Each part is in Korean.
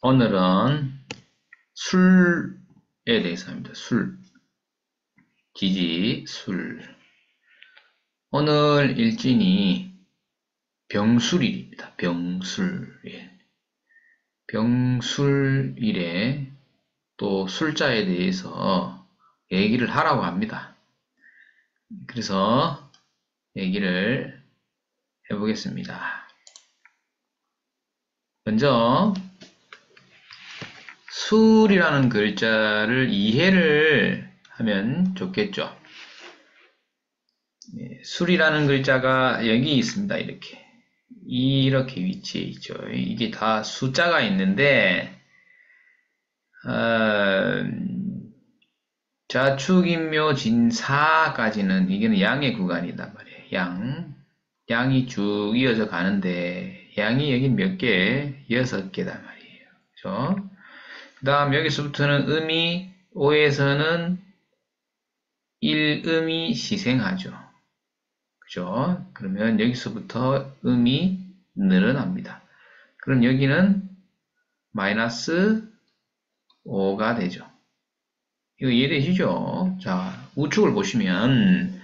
오늘은 술에 대해서 합니다. 술, 지지, 술. 오늘 일진이 병술일입니다. 병술. 예. 병술일에 또 술자에 대해서 얘기를 하라고 합니다. 그래서 얘기를 해보겠습니다. 먼저 술이라는 글자를 이해를 하면 좋겠죠. 술이라는 글자가 여기 있습니다. 이렇게 위치해 있죠. 이게 다 숫자가 있는데 좌축인묘 진사까지는 이게는 양의 구간이단 말이에요. 양이 쭉 이어져 가는데 양이 여기 몇 개? 6개단 말이에요. 그죠? 그 다음 여기서부터는 음이 5에서는 1음이 시생하죠. 그죠? 그러면 여기서부터 음이 늘어납니다. 그럼 여기는 마이너스 5가 되죠. 이거 이해되시죠? 자, 우측을 보시면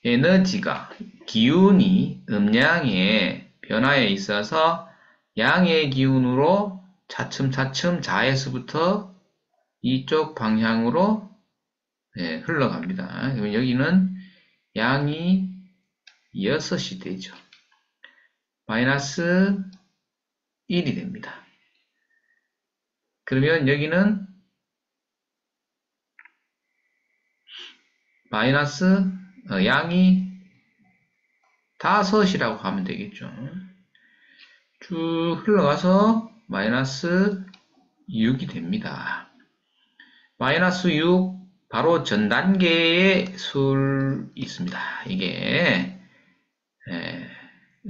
에너지가, 기운이 음양의 변화에 있어서 양의 기운으로 차츰차츰 자에서부터 이쪽 방향으로 흘러갑니다. 그럼 여기는 양이 6이 되죠. 마이너스 1이 됩니다. 그러면 여기는 마이너스 양이 5이라고 하면 되겠죠. 쭉 흘러가서 마이너스 6이 됩니다. 마이너스 6 바로 전 단계에 술 있습니다. 이게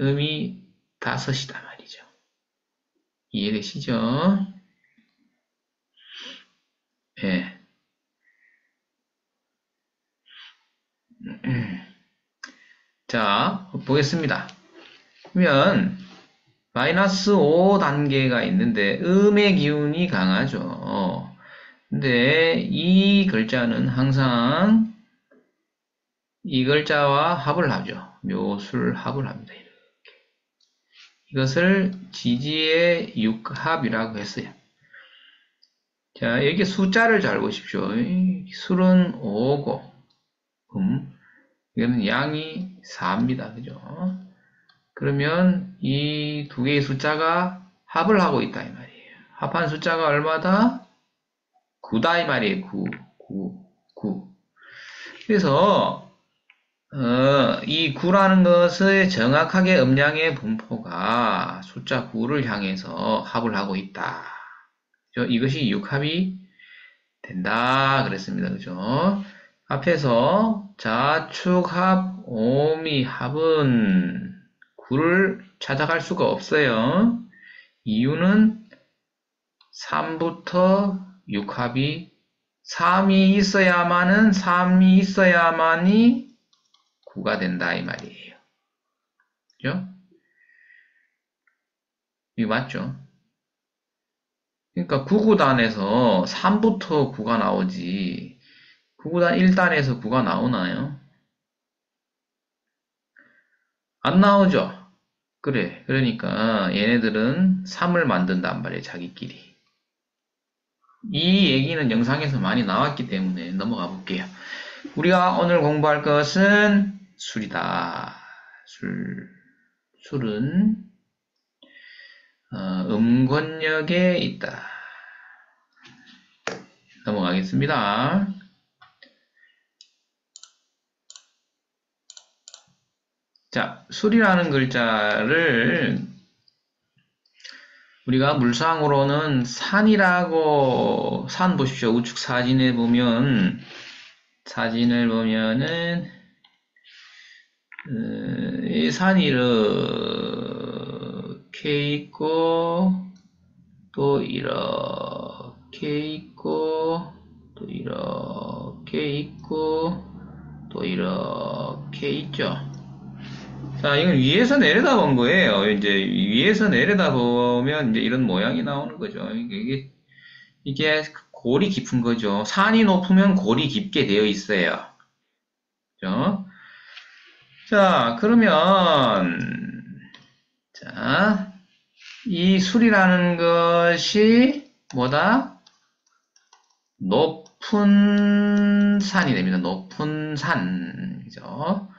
음이 5이다 말이죠. 이해되시죠? 예. 자, 보겠습니다. 그러면 마이너스 5단계가 있는데 음의 기운이 강하죠. 근데 이 글자는 항상 이 글자와 합을 하죠. 묘술 합을 합니다. 이렇게. 이것을 지지의 육합이라고 했어요. 자, 여기 숫자를 잘 보십시오. 술은 5고 이거는 양이 4입니다. 그죠? 그러면 이 두 개의 숫자가 합을 하고 있다 이 말이에요. 합한 숫자가 얼마다? 9다 이 말이에요. 9. 그래서 이 9라는 것의 정확하게 음량의 분포가 숫자 9를 향해서 합을 하고 있다. 그죠? 이것이 육합이 된다 그랬습니다. 그죠? 앞에서 자축합, 오미합은 9를 찾아갈 수가 없어요. 이유는 3부터 6합이 3이 있어야만이 9가 된다 이 말이에요. 그죠? 이거 맞죠? 그러니까 9구단에서 3부터 9가 나오지 9구단 1단에서 9가 나오나요? 안 나오죠? 그래. 그러니까 얘네들은 3을 만든단 말이에요. 자기끼리. 이 얘기는 영상에서 많이 나왔기 때문에 넘어가 볼게요. 우리가 오늘 공부할 것은 술이다. 술은 음권역에 있다. 넘어가겠습니다. 자, 술이라는 글자를 우리가 물상으로는 산이라고, 산 보십시오. 우측 사진을 보면은 이 산이 이렇게 있고 또 이렇게 있고 또 이렇게 있고 또 이렇게 있죠. 자, 이건 위에서 내려다본 거예요. 이제 위에서 내려다보면 이제 이런 모양이 나오는 거죠. 이게 골이 깊은 거죠. 산이 높으면 골이 깊게 되어 있어요. 그죠? 자, 그러면, 자, 이 술이라는 것이 뭐다? 높은 산이 됩니다. 높은 산. 그죠?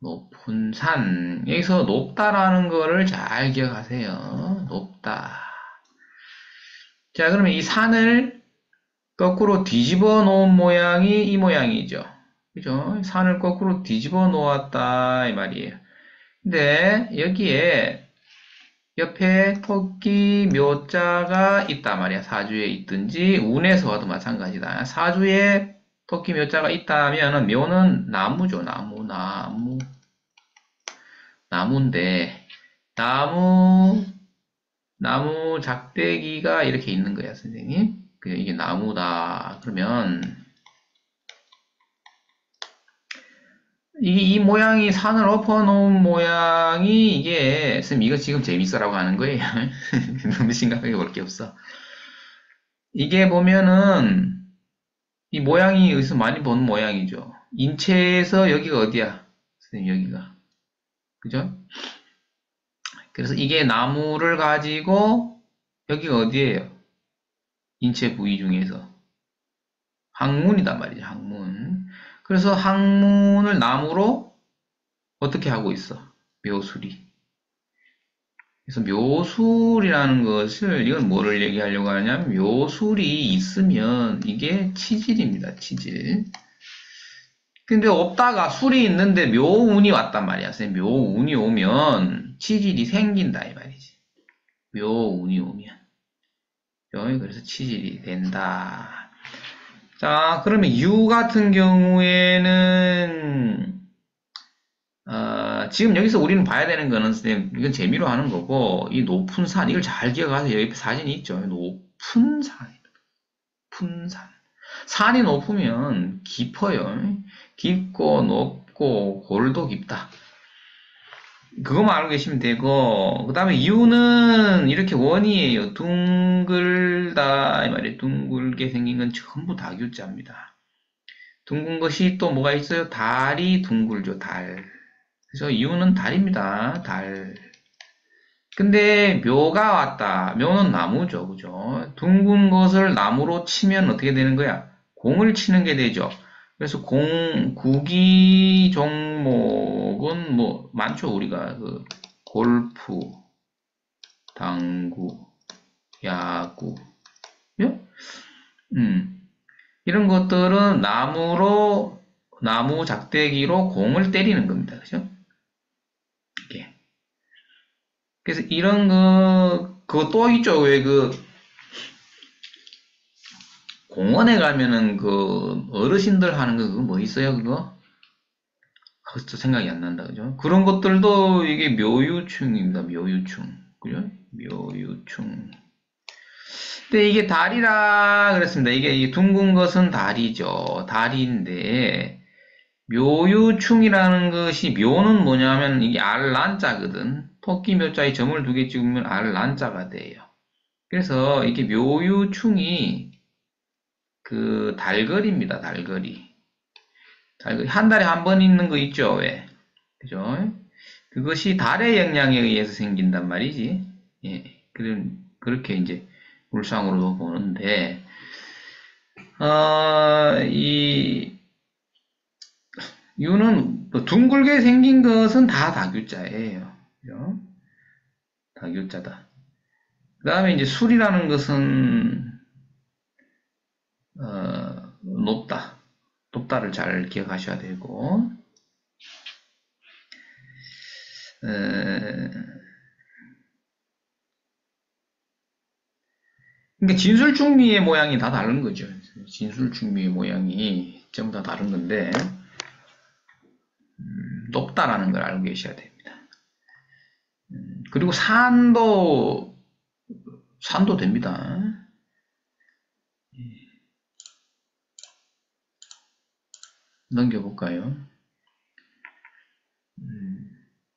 높은 산. 여기서 높다라는 거를 잘 기억하세요. 높다. 자, 그러면 이 산을 거꾸로 뒤집어 놓은 모양이 이 모양이죠. 그죠? 산을 거꾸로 뒤집어 놓았다, 이 말이에요. 근데 여기에 옆에 토끼 묘자가 있단 말이야. 사주에 있든지 운에서 와도 마찬가지다. 사주에 토끼 묘자가 있다면 묘는 나무죠. 나무인데 나무 나무 작대기가 이렇게 있는 거야, 선생님. 이게 나무다. 그러면 이 모양이 산을 엎어놓은 모양이 이게 선생님 이거 지금 재밌어라고 하는 거예요. 너무 심각하게 볼 게 없어. 이게 보면은 이 모양이 여기서 많이 본 모양이죠. 인체에서 여기가 어디야? 선생님 여기가. 그죠? 그래서 이게 나무를 가지고 여기가 어디예요? 인체 부위 중에서. 항문이단 말이죠. 항문. 그래서 항문을 나무로 어떻게 하고 있어? 묘술이. 그래서 묘술이라는 것을 이건 뭐를 얘기하려고 하냐면 묘술이 있으면 이게 치질입니다. 치질. 근데 없다가 술이 있는데 묘운이 왔단 말이야. 선생님, 묘운이 오면 치질이 생긴다 이 말이지. 묘운이 오면. 그래서 치질이 된다. 자, 그러면 유 같은 경우에는 지금 여기서 우리는 봐야 되는 거는 선생님 이건 재미로 하는 거고 이 높은 산 이걸 잘 기억하세요. 여기 사진이 있죠. 높은 산, 높은 산. 산이 높으면 깊어요. 깊고 높고 골도 깊다. 그거만 알고 계시면 되고 그 다음에 유는 이렇게 원이에요. 둥글다 이 말이에요. 둥글게 생긴 건 전부 다교자입니다. 둥근 것이 또 뭐가 있어요? 달이 둥글죠. 달. 그래서 유는 달입니다. 달. 근데 묘가 왔다. 묘는 나무죠. 그죠? 둥근 것을 나무로 치면 어떻게 되는 거야? 공을 치는 게 되죠. 그래서 구기 종목은 뭐, 많죠. 우리가, 골프, 당구, 야구, 요? 이런 것들은 나무 작대기로 공을 때리는 겁니다. 그죠? 이게. 그래서 이런 그거 또 있죠. 왜 공원에 가면은 어르신들 하는 거, 그거 뭐 있어요, 그거? 그것도 생각이 안 난다, 그죠? 그런 것들도 이게 묘유충입니다, 묘유충. 그죠? 묘유충. 근데 이게 달이라 그랬습니다. 이게 둥근 것은 달이죠. 달인데, 묘유충이라는 것이, 묘는 뭐냐면, 이게 알란자거든. 토끼 묘자에 점을 두 개 찍으면 알란자가 돼요. 그래서 이게 묘유충이 달거리입니다, 달거리. 달거리. 한 달에 한 번 있는 거 있죠, 왜? 그죠? 그것이 달의 영향에 의해서 생긴단 말이지. 예. 그렇게 이제 물상으로도 보는데, 이 유는 뭐 둥글게 생긴 것은 다 다교자예요. 그죠? 다교자다. 그 다음에 이제 술이라는 것은 높다. 높다를 잘 기억하셔야 되고, 그러니까 진술중미의 모양이 다 다른 거죠. 진술중미의 모양이 전부 다 다른 건데, 높다라는 걸 알고 계셔야 됩니다. 그리고 산도 됩니다. 넘겨볼까요?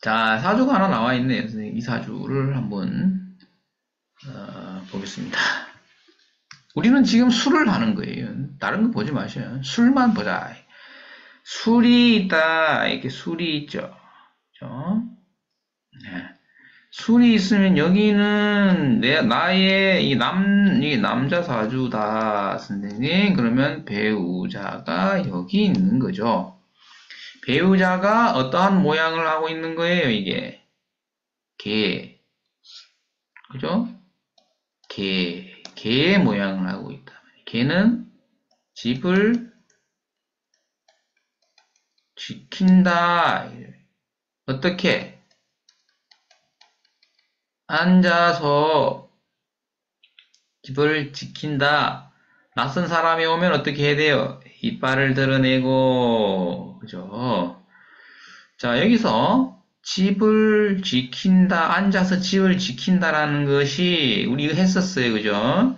자, 사주가 하나 나와 있네요. 선생님, 이 사주를 한번 보겠습니다. 우리는 지금 술을 하는 거예요. 다른 거 보지 마셔요. 술만 보자. 술이 있다. 이렇게 술이 있죠. 그죠? 네. 술이 있으면 여기는 나의 이게 남자 사주다, 선생님. 그러면 배우자가 여기 있는 거죠. 배우자가 어떠한 모양을 하고 있는 거예요, 이게. 개. 그죠? 개의 모양을 하고 있다. 개는 집을 지킨다. 어떻게? 앉아서 집을 지킨다. 낯선 사람이 오면 어떻게 해야 돼요? 이빨을 드러내고, 그죠? 자, 여기서 집을 지킨다, 앉아서 집을 지킨다라는 것이 우리 이거 했었어요. 그죠?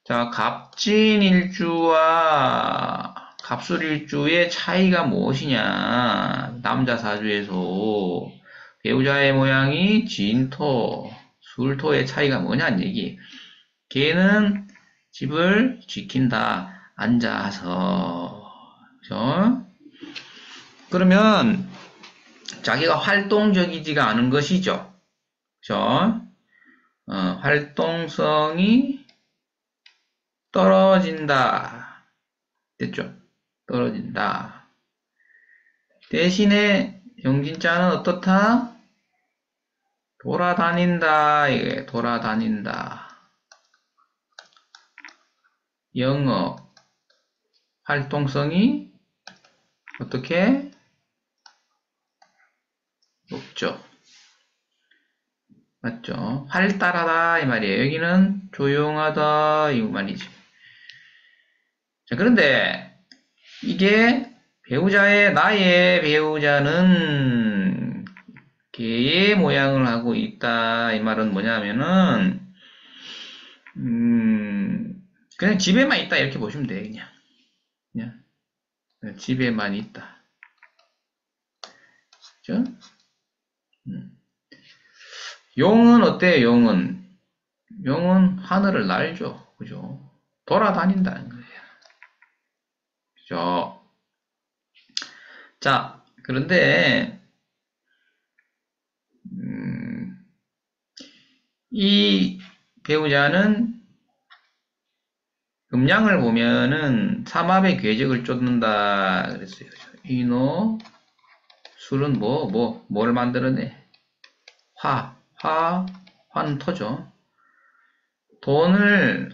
자, 갑진일주와 갑술일주의 차이가 무엇이냐? 남자 사주에서 배우자의 모양이 진토, 술토의 차이가 뭐냐는 얘기. 걔는 집을 지킨다. 앉아서. 그죠? 그러면 자기가 활동적이지가 않은 것이죠. 그죠? 활동성이 떨어진다. 됐죠? 떨어진다. 대신에 영진자는 어떻다? 돌아다닌다. 이게 돌아다닌다. 영업, 활동성이 어떻게? 높죠. 맞죠? 활달하다 이 말이에요. 여기는 조용하다 이 말이지. 자, 그런데 이게 나의 배우자는 개의 모양을 하고 있다 이 말은 뭐냐면은 그냥 집에만 있다 이렇게 보시면 돼요. 그냥 집에만 있다. 그죠? 용은 어때요? 용은 하늘을 날죠. 그죠? 돌아다닌다는 거예요. 그죠? 자, 그런데 이 배우자는 음양을 보면은 삼합의 궤적을 쫓는다 그랬어요. 이노 술은 뭘 만들어내? 화는 터죠.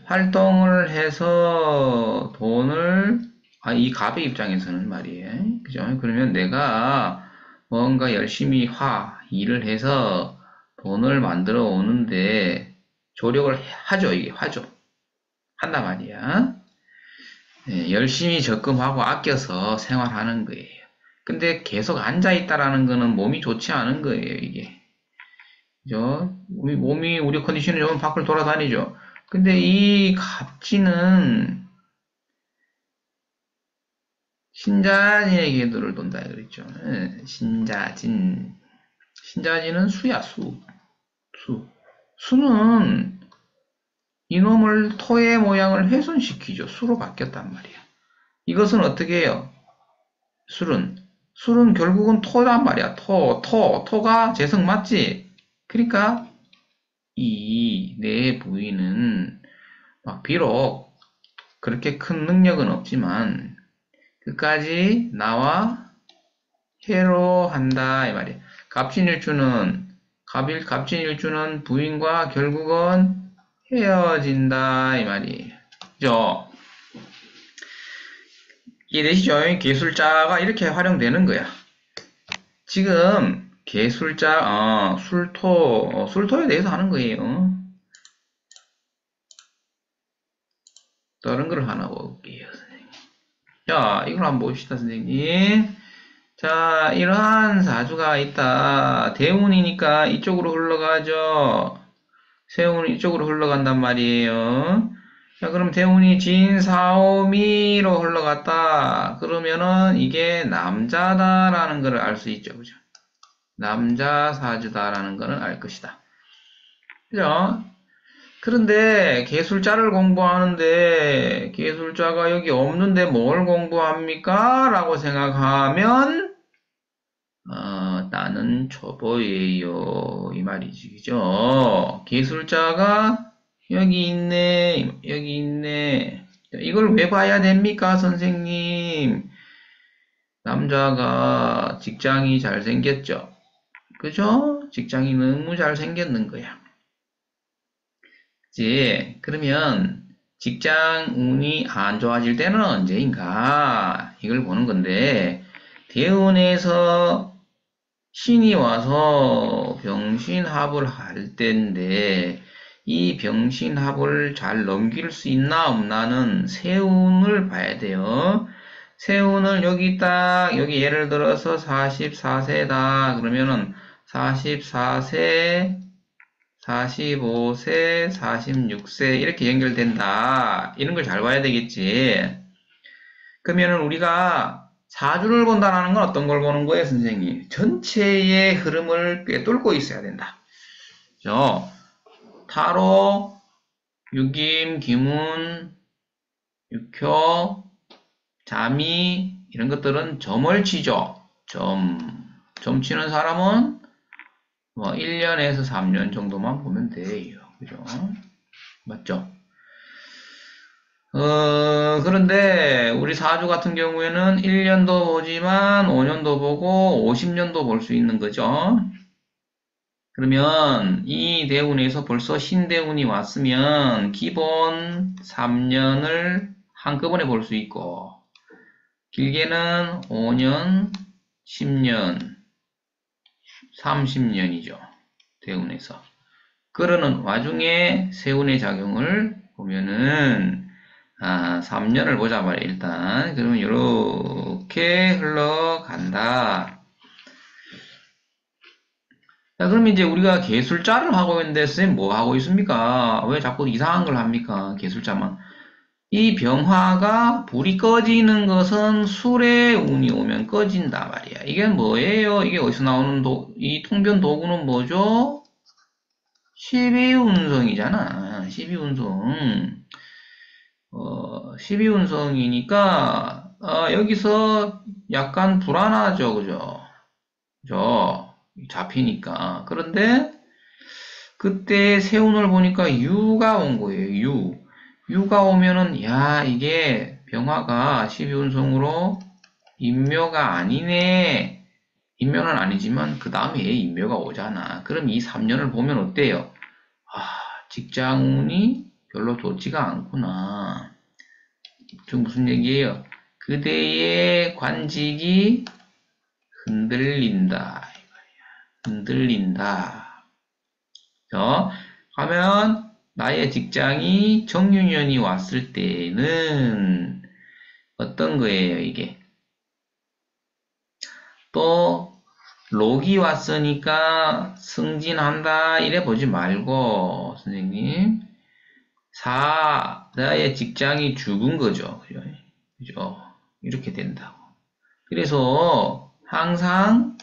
활동을 해서 이 갑의 입장에서는 말이에요. 그죠? 그러면 내가 뭔가 열심히 일을 해서 돈을 만들어 오는데 조력을 하죠. 이게 화죠. 한단 말이야. 네, 열심히 적금하고 아껴서 생활하는 거예요. 근데 계속 앉아있다라는 거는 몸이 좋지 않은 거예요, 이게. 그죠? 우리 컨디션이 좋으면 밖을 돌아다니죠. 근데 이 갑진은 신자진의 궤도를 돈다 그랬죠. 신자진. 신자진은 수야, 수. 수는 이놈을 토의 모양을 훼손시키죠. 수로 바뀌었단 말이야. 이것은 어떻게 해요? 술은 결국은 토란 말이야. 토가 재성 맞지? 그러니까 이 내 부인은 비록 그렇게 큰 능력은 없지만 끝까지 나와 해로한다 이 말이야. 갑진일주는 부인과 결국은 헤어진다 이 말이에요. 그죠? 이해되시죠? 개술자가 이렇게 활용되는 거야. 지금 개술자, 술토에 대해서 하는 거예요. 다른 걸 하나 볼게요, 선생님. 자, 이걸 한번 봅시다, 선생님. 자, 이러한 사주가 있다. 대운이니까 이쪽으로 흘러가죠. 세운은 이쪽으로 흘러간단 말이에요. 자, 그럼 대운이 진사오미로 흘러갔다. 그러면은 이게 남자다라는 걸 알 수 있죠. 그죠? 남자 사주다라는 거는 알 것이다. 그죠? 그런데 개술자를 공부하는데 개술자가 여기 없는데 뭘 공부합니까? 라고 생각하면 나는 초보예요. 이 말이지. 그죠? 개술자가 여기 있네. 여기 있네. 이걸 왜 봐야 됩니까, 선생님? 남자가 직장이 잘생겼죠? 그죠? 직장이 너무 잘생겼는 거야. 그치? 그러면 직장 운이 안 좋아질 때는 언제인가? 이걸 보는 건데, 대운에서 신이 와서 병신합을 할 때인데, 이 병신합을 잘 넘길 수 있나 없나는 세운을 봐야 돼요. 세운을 여기 딱, 여기 예를 들어서 44세다. 그러면은 44세, 45세, 46세 이렇게 연결된다. 이런 걸 잘 봐야 되겠지. 그러면은 우리가 사주를 본다는 건 어떤 걸 보는 거예요, 선생님? 전체의 흐름을 꿰뚫고 있어야 된다. 그죠? 타로, 육임, 기문, 육효, 자미 이런 것들은 점을 치죠. 점 치는 사람은 뭐 1년에서 3년 정도만 보면 돼요. 그죠? 맞죠? 그런데 우리 사주 같은 경우에는 1년도 보지만 5년도 보고 50년도 볼 수 있는 거죠. 그러면 이 대운에서 벌써 신대운이 왔으면 기본 3년을 한꺼번에 볼 수 있고 길게는 5년, 10년, 30년이죠. 대운에서. 그러는 와중에 세운의 작용을 보면은 3년을 보자 말이야 일단. 그러면 이렇게 흘러간다. 자, 그럼 이제 우리가 개술자를 하고 있는데 선생님 뭐 하고 있습니까? 왜 자꾸 이상한 걸 합니까? 개술자만. 이 병화가 불이 꺼지는 것은 술의 운이 오면 꺼진다 말이야. 이게 뭐예요? 이게 어디서 나오는 이 통변 도구는 뭐죠? 12운성이잖아. 12운성. 12운성이니까 여기서 약간 불안하죠. 그죠? 그죠? 잡히니까. 그런데 그때 세운을 보니까 유가 온 거예요. 유가 오면은 야 이게 병화가 12운성으로 인묘가 아니네. 인묘는 아니지만 그 다음에 인묘가 오잖아. 그럼 이 3년을 보면 어때요? 직장운이 별로 좋지가 않구나. 지금 무슨 얘기예요? 그대의 관직이 흔들린다. 흔들린다. 하면 나의 직장이 정유년이 왔을 때는 어떤 거예요, 이게? 또 록이 왔으니까 승진한다 이래 보지 말고 선생님 나의 직장이 죽은 거죠. 그죠? 이렇게 된다고. 그래서 항상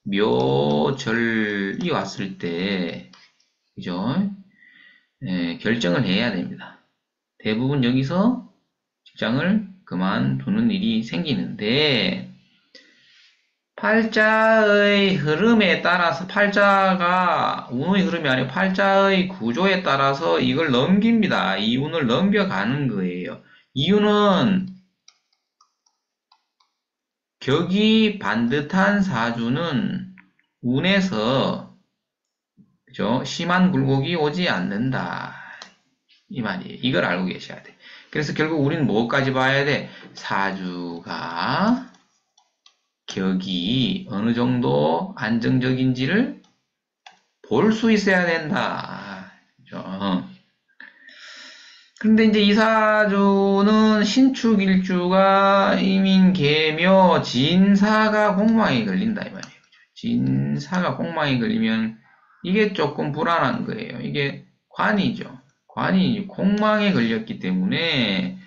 묘절이 왔을 때 그죠? 결정을 해야 됩니다. 대부분 여기서 직장을 그만두는 일이 생기는데 팔자의 흐름에 따라서 팔자가 운의 흐름이 아니고 팔자의 구조에 따라서 이걸 넘깁니다. 이 운을 넘겨가는 거예요. 이유는 격이 반듯한 사주는 운에서 그죠? 심한 굴곡이 오지 않는다. 이 말이에요. 이걸 알고 계셔야 돼. 그래서 결국 우리는 뭐까지 봐야 돼? 사주가 격이 어느 정도 안정적인지를 볼 수 있어야 된다. 그죠? 근데 이제 이 사주는 신축일주가 임인계묘 진사가 공망에 걸린다 이 말이에요. 진사가 공망에 걸리면 이게 조금 불안한 거예요. 이게 관이죠. 관이 공망에 걸렸기 때문에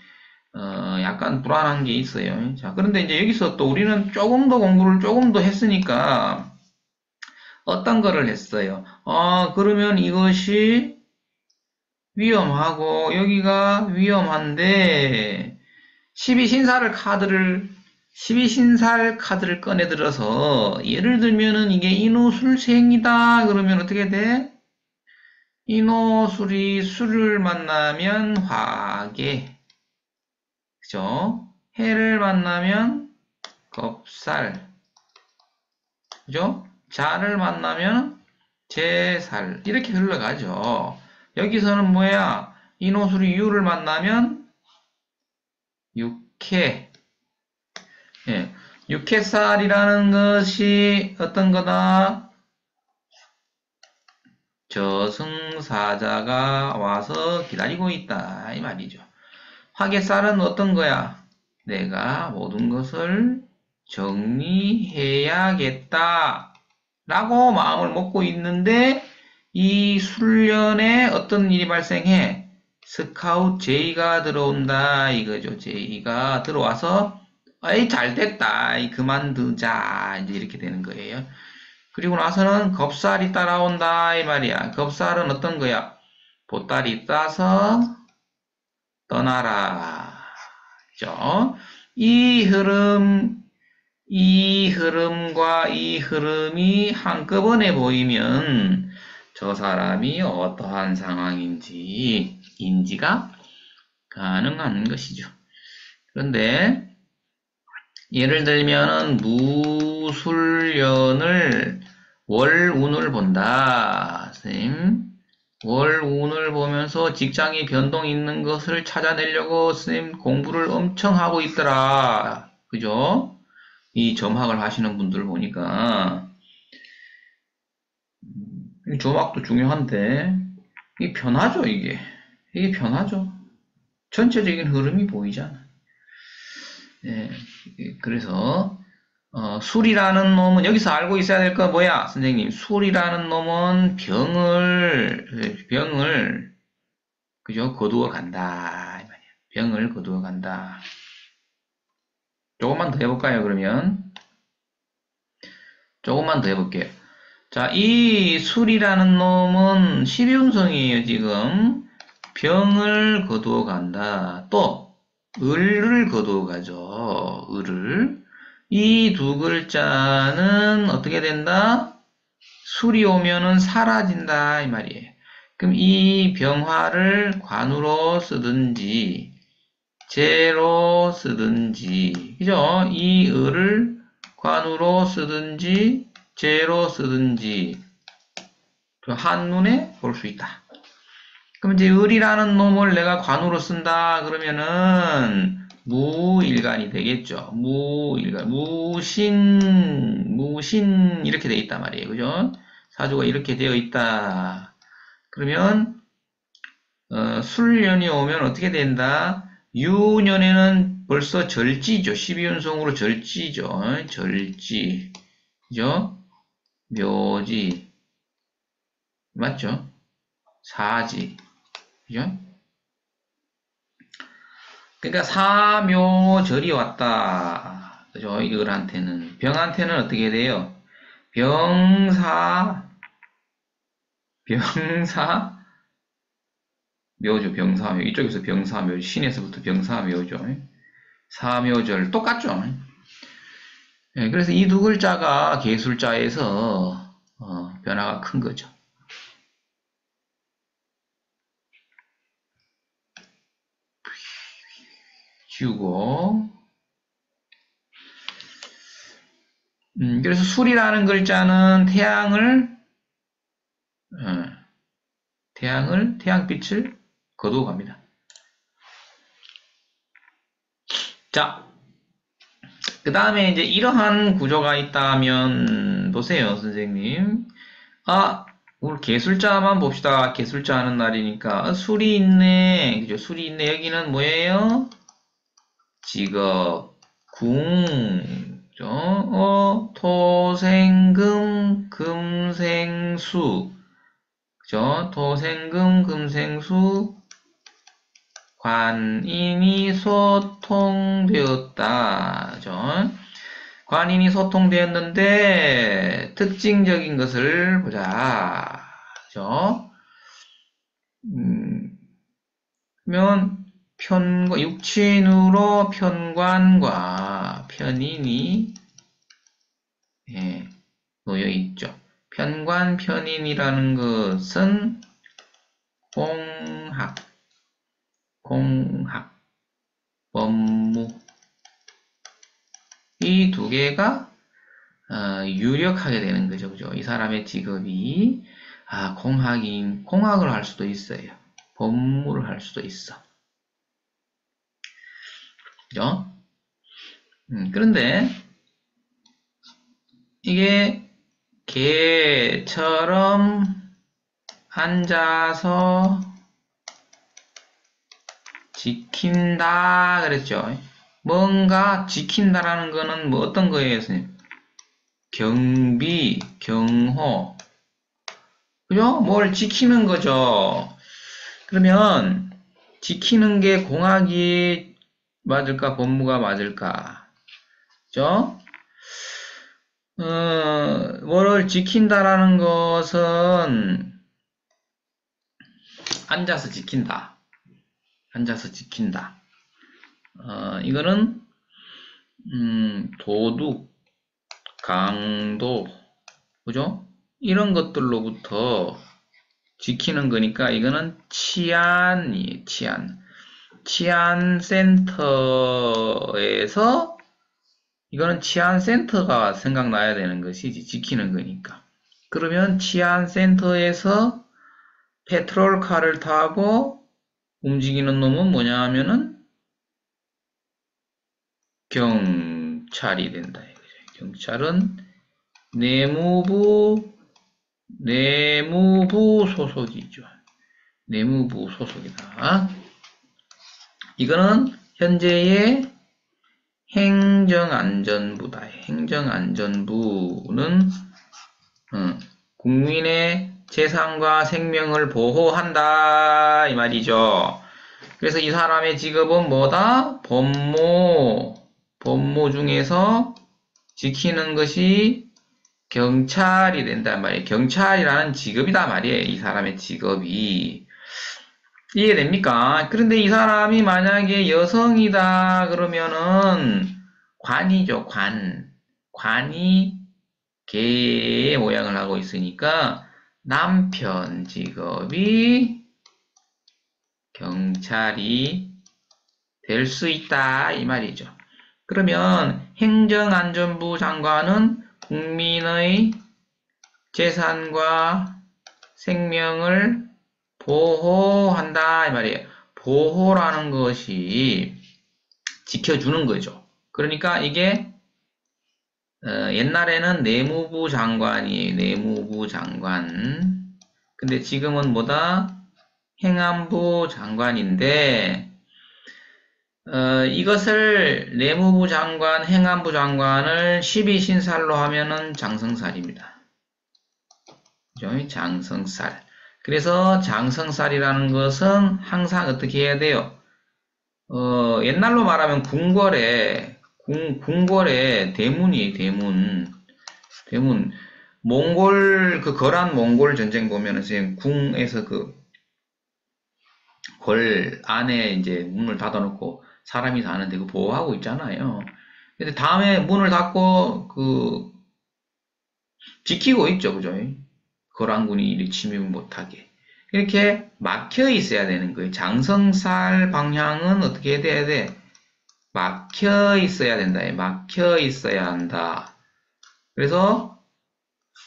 약간 불안한 게 있어요. 자, 그런데 이제 여기서 또 우리는 조금 더 공부를 조금 더 했으니까 어떤 거를 했어요? 그러면 이것이 위험하고 여기가 위험한데 12신살 카드를 꺼내 들어서 예를 들면은 이게 인호술생이다 그러면 어떻게 돼? 인호술이 술을 만나면 화계, 그죠? 해를 만나면 겁살, 그죠? 자를 만나면 제살 이렇게 흘러가죠. 여기서는 뭐야? 인호술이 유를 만나면 육해, 예, 육해살이라는 것이 어떤 거다? 저승사자가 와서 기다리고 있다 이 말이죠. 화개살은 어떤 거야? 내가 모든 것을 정리해야겠다 라고 마음을 먹고 있는데 이 훈련에 어떤 일이 발생해? 스카웃 제이가 들어온다 이거죠. 제이가 들어와서 어이 잘됐다 그만두자 이제 이렇게 되는 거예요. 그리고 나서는 겁살이 따라온다 이 말이야. 겁살은 어떤 거야? 보따리 싸서 떠나라. 그죠? 이 흐름, 이 흐름과 이 흐름이 한꺼번에 보이면 저 사람이 어떠한 상황인지 인지가 가능한 것이죠. 그런데 예를 들면은 무술년을 월운을 본다. 선생님. 월운을 보면서 직장이 변동 있는 것을 찾아내려고 선생님 공부를 엄청 하고 있더라. 그죠? 이 점학을 하시는 분들 보니까 이 점학도 중요한데 이게 변하죠, 이게. 이게 변하죠. 전체적인 흐름이 보이잖아. 네, 그래서 술이라는 놈은 여기서 알고 있어야 될 거 뭐야, 선생님? 술이라는 놈은 병을 그죠? 거두어 간다 이 말이야. 병을 거두어 간다. 조금만 더 해볼까요? 그러면 조금만 더 해볼게요. 자, 이 술이라는 놈은 12운성이에요. 지금 병을 거두어 간다. 또 을을 거두어 가죠. 을을. 이 두 글자는 어떻게 된다? 술이 오면은 사라진다 이 말이에요. 그럼 이 병화를 관으로 쓰든지 재로 쓰든지 그죠? 이 을을 관으로 쓰든지 재로 쓰든지 그 한눈에 볼 수 있다. 그럼 이제 을이라는 놈을 내가 관으로 쓴다 그러면은 무일간이 되겠죠. 무일간, 무신 이렇게 돼 있단 말이에요. 그죠? 사주가 이렇게 되어 있다. 그러면 술년이 오면 어떻게 된다? 유년에는 벌써 절지죠. 12연성으로 절지죠. 절지. 그죠? 묘지. 맞죠? 사지. 그죠? 그러니까 사묘절이 왔다. 그죠? 이들한테는. 병한테는 어떻게 돼요? 병사, 병사, 묘죠. 병사묘. 이쪽에서 병사묘. 신에서부터 병사묘죠. 사묘절. 똑같죠? 예, 그래서 이 두 글자가 개술자에서 변화가 큰 거죠. 지우고 그래서 술이라는 글자는 태양빛을 거두어 갑니다. 자, 그 다음에 이제 이러한 구조가 있다면 보세요, 선생님. 오늘 개술자만 봅시다. 개술자 하는 날이니까 술이 있네. 그죠? 술이 있네. 여기는 뭐예요? 직업, 궁, 그죠? 토생금, 금생수, 그죠? 토생금, 금생수, 관인이 소통되었다. 죠? 관인이 소통되었는데 특징적인 것을 보자. 그죠? 그러면 육친으로 편관과 편인이 놓여 있죠. 편관, 편인이라는 것은 공학, 법무 이 두 개가 유력하게 되는 거죠. 그죠? 이 사람의 직업이 공학을 할 수도 있어요. 법무를 할 수도 있어. 그죠? 그런데 이게 개처럼 앉아서 지킨다 그랬죠. 뭔가 지킨다라는 거는 뭐 어떤 거예요, 선생님? 경비, 경호. 그죠? 뭘 지키는 거죠. 그러면 지키는 게 공학이 맞을까, 법무가 맞을까? 그죠? 뭐를 지킨다라는 것은 앉아서 지킨다. 앉아서 지킨다. 이거는 도둑, 강도, 그죠? 이런 것들로부터 지키는 거니까 이거는 치안이에요, 치안. 치안센터에서 이거는 치안센터가 생각나야 되는 것이지, 지키는 거니까. 그러면 치안센터에서 페트롤카를 타고 움직이는 놈은 뭐냐 하면은 경찰이 된다. 경찰은 내무부 소속이죠. 내무부 소속이다. 이거는 현재의 행정안전부다. 행정안전부는 국민의 재산과 생명을 보호한다 이 말이죠. 그래서 이 사람의 직업은 뭐다? 법무 중에서 지키는 것이 경찰이 된단 말이에요. 경찰이라는 직업이다 말이에요. 이 사람의 직업이. 이해됩니까? 그런데 이 사람이 만약에 여성이다 그러면은 관이죠, 관. 관이 개의 모양을 하고 있으니까 남편 직업이 경찰이 될 수 있다 이 말이죠. 그러면 행정안전부 장관은 국민의 재산과 생명을 보호한다 이 말이에요. 보호라는 것이 지켜주는 거죠. 그러니까 이게 옛날에는 내무부 장관이 내무부 장관. 근데 지금은 뭐다? 행안부 장관인데 이것을 내무부 장관, 행안부 장관을 12신살로 하면은 장성살입니다. 그죠? 장성살. 그래서 장성살이라는 것은 항상 어떻게 해야 돼요? 옛날로 말하면 궁궐에 대문이에요, 대문. 거란 몽골 전쟁 보면은 지금 궁에서 궐 안에 이제 문을 닫아놓고 사람이 사는데 그 보호하고 있잖아요. 근데 다음에 문을 닫고 지키고 있죠, 그죠? 거란군이 침입 못하게. 이렇게 막혀 있어야 되는 거예요. 장성살 방향은 어떻게 돼야 돼? 막혀 있어야 된다. 막혀 있어야 한다. 그래서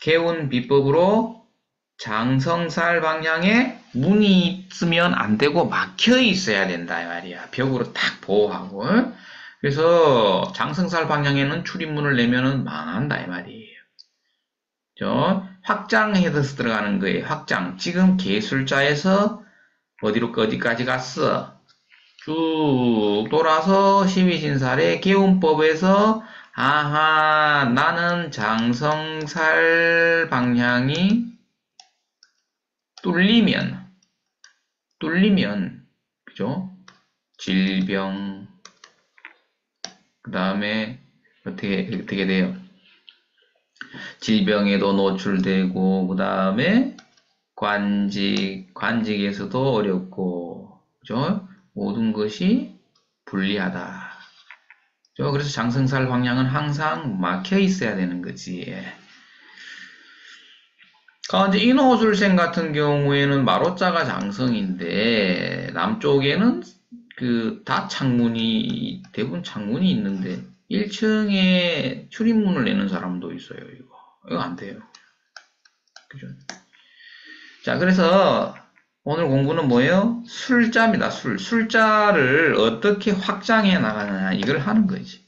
개운 비법으로 장성살 방향에 문이 있으면 안 되고 막혀 있어야 된다 이 말이야. 벽으로 탁 보호하고. 그래서 장성살 방향에는 출입문을 내면은 망한다 이 말이에요. 확장해서 들어가는 거예요. 확장. 지금 개술자에서 어디까지 갔어? 쭉 돌아서 시위신살의 개운법에서 아하 나는 장성살 방향이 뚫리면 그죠? 질병, 그 다음에 어떻게 돼요? 질병에도 노출되고, 그 다음에 관직에서도 어렵고, 그죠? 모든 것이 불리하다. 그래서 장성살 방향은 항상 막혀 있어야 되는 거지. 이제 인호술생 같은 경우에는 마로자가 장성인데, 남쪽에는 다 대부분 창문이 있는데, 1층에 출입문을 내는 사람도 있어요, 이거 안 돼요. 그죠? 자, 그래서 오늘 공부는 뭐예요? 술자입니다, 술자를 어떻게 확장해 나가느냐, 이걸 하는 거지.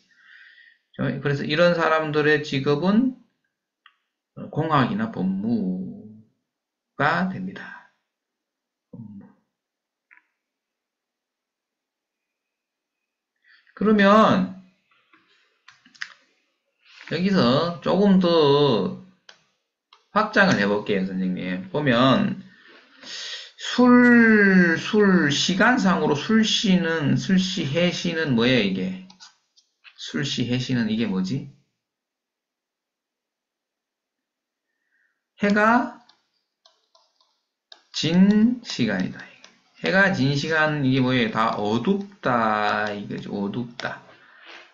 그래서 이런 사람들의 직업은 공학이나 법무가 됩니다. 그러면 여기서 조금 더 확장을 해볼게요, 선생님. 보면 시간상으로 해시는 뭐예요, 이게? 해시는 이게 뭐지? 해가 진 시간이다. 해가 진 시간, 이게 뭐예요? 다 어둡다, 이거죠. 어둡다.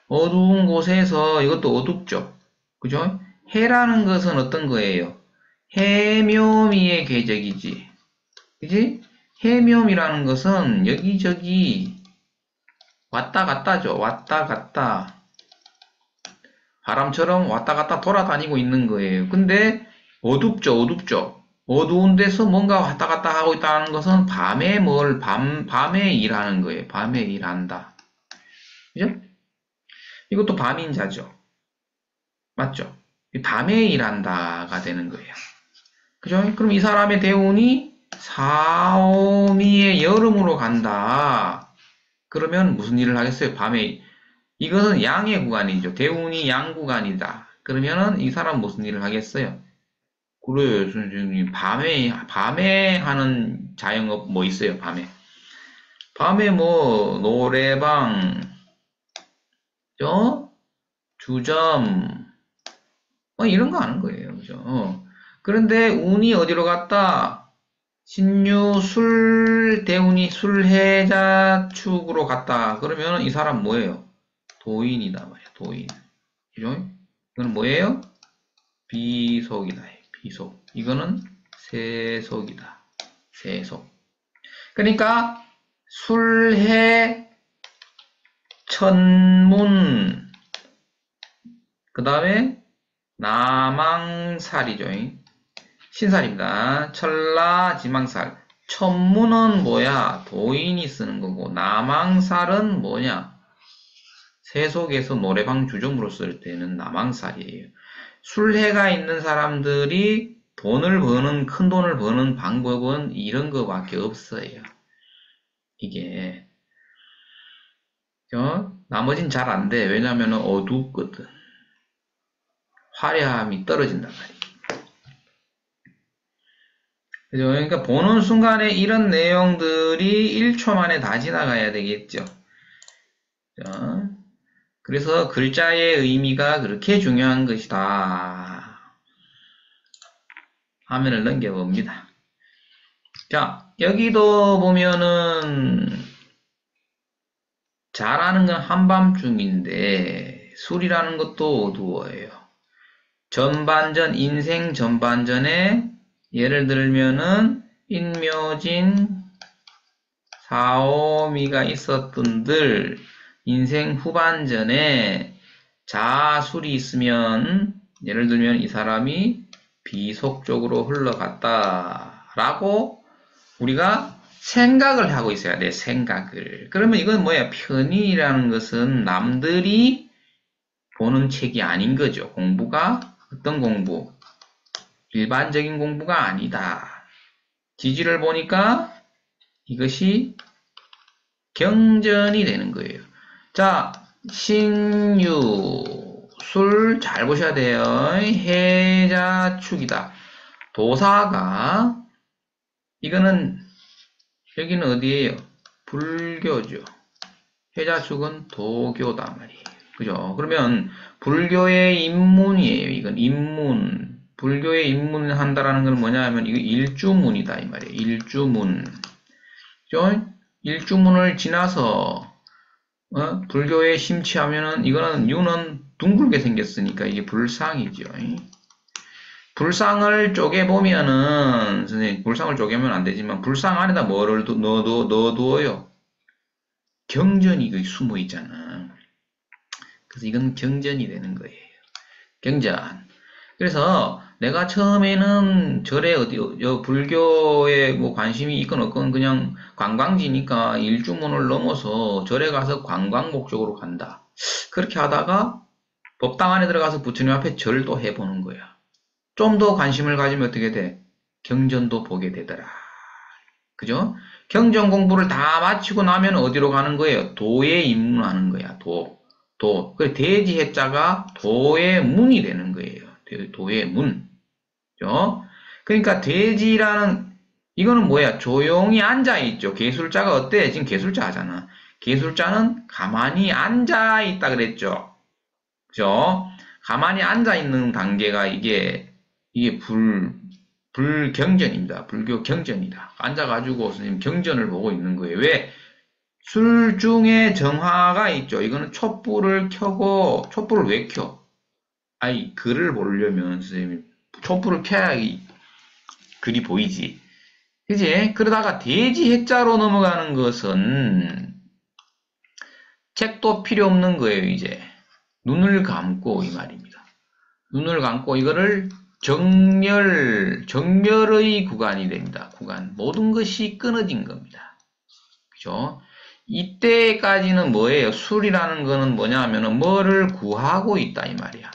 어두운 곳에서 이것도 어둡죠. 그죠? 해라는 것은 어떤 거예요? 해묘미의 궤적이지. 그지? 해묘미라는 것은 여기저기 왔다 갔다죠. 왔다 갔다. 바람처럼 왔다 갔다 돌아다니고 있는 거예요. 근데 어둡죠. 어두운 데서 뭔가 왔다 갔다 하고 있다는 것은 밤에 일하는 거예요. 밤에 일한다. 그죠? 이것도 밤인자죠. 맞죠? 밤에 일한다가 되는 거예요. 그죠? 그럼 이 사람의 대운이 사오미의 여름으로 간다. 그러면 무슨 일을 하겠어요? 밤에. 이것은 양의 구간이죠. 대운이 양 구간이다. 그러면은 이 사람 무슨 일을 하겠어요? 그래요, 선생님. 밤에 하는 자영업 뭐 있어요, 밤에? 밤에 뭐, 노래방, 주점, 이런 거 하는 거예요. 그죠? 그런데 운이 어디로 갔다? 대운이 술해자축으로 갔다. 그러면 이 사람 뭐예요? 도인이다 말이야, 도인. 그죠? 이거는 뭐예요? 비속이다. 비속. 이거는 세속이다. 세속. 그러니까 술해 천문 그 다음에 남항살이죠. 신살입니다. 천라 지망살. 천문은 뭐야? 도인이 쓰는 거고 남항살은 뭐냐? 세속에서 노래방 주점으로 쓸 때는 남항살이에요. 술해가 있는 사람들이 큰 돈을 버는 방법은 이런 거밖에 없어요. 이게 나머진 잘 안 돼. 왜냐면 어둡거든. 화려함이 떨어진단 말이에요. 그죠? 그러니까 보는 순간에 이런 내용들이 1초 만에 다 지나가야 되겠죠. 그래서 글자의 의미가 그렇게 중요한 것이다. 화면을 넘겨봅니다. 자, 여기도 보면은 잘하는 건 한밤중인데 술이라는 것도 어두워요. 인생 전반전에 예를 들면은 인묘진 사오미가 있었던들 인생 후반전에 자술이 있으면 예를 들면 이 사람이 비속 쪽으로 흘러갔다라고 우리가 생각을 하고 있어야 돼, 생각을. 그러면 이건 뭐야? 편의라는 것은 남들이 보는 책이 아닌 거죠. 공부가 어떤 공부? 일반적인 공부가 아니다. 지지를 보니까 이것이 경전이 되는 거예요. 자, 신유, 술 잘 보셔야 돼요. 해자축이다. 도사가 이거는 여기는 어디예요? 불교죠. 해자축은 도교다 말이에요. 그죠? 그러면 불교의 입문이에요. 이건 입문. 불교의 입문한다라는 건 뭐냐 하면 이거 일주문이다 이 말이에요. 일주문. 그죠? 일주문을 지나서 불교에 심취하면은 이거는 유는 둥글게 생겼으니까 이게 불상이죠. 불상을 쪼개보면은 선생님 불상을 쪼개면 안 되지만 불상 안에다 뭐를 넣어두어요? 경전이 거기 숨어 있잖아. 그래서 이건 경전이 되는 거예요. 경전. 그래서 내가 처음에는 절에 불교에 뭐 관심이 있건 없건 그냥 관광지니까 일주문을 넘어서 절에 가서 관광 목적으로 간다. 그렇게 하다가 법당 안에 들어가서 부처님 앞에 절도 해보는 거야. 좀 더 관심을 가지면 어떻게 돼? 경전도 보게 되더라. 그죠? 경전 공부를 다 마치고 나면 어디로 가는 거예요? 도에 입문하는 거야. 도. 그 대지 해자가 도의 문이 되는 거예요. 도의 문. 그죠? 그러니까 대지라는 이거는 뭐야? 조용히 앉아 있죠. 개술자가 어때? 지금 개술자 하잖아. 개술자는 가만히 앉아 있다 그랬죠. 그죠? 가만히 앉아 있는 단계가 이게 불경전입니다. 불교 경전이다. 앉아가지고 선생님 경전을 보고 있는 거예요. 왜? 술 중에 정화가 있죠. 이거는 촛불을 켜고, 촛불을 왜 켜? 아니, 글을 보려면 선생님, 촛불을 켜야 이 글이 보이지. 그지? 그러다가 대지 해자로 넘어가는 것은 책도 필요 없는 거예요, 이제. 눈을 감고, 이 말입니다. 눈을 감고 이거를 정멸의 구간이 됩니다. 구간. 모든 것이 끊어진 겁니다. 그죠? 이때까지는 뭐예요? 술이라는 거는 뭐냐 하면은 뭐를 구하고 있다 이 말이야.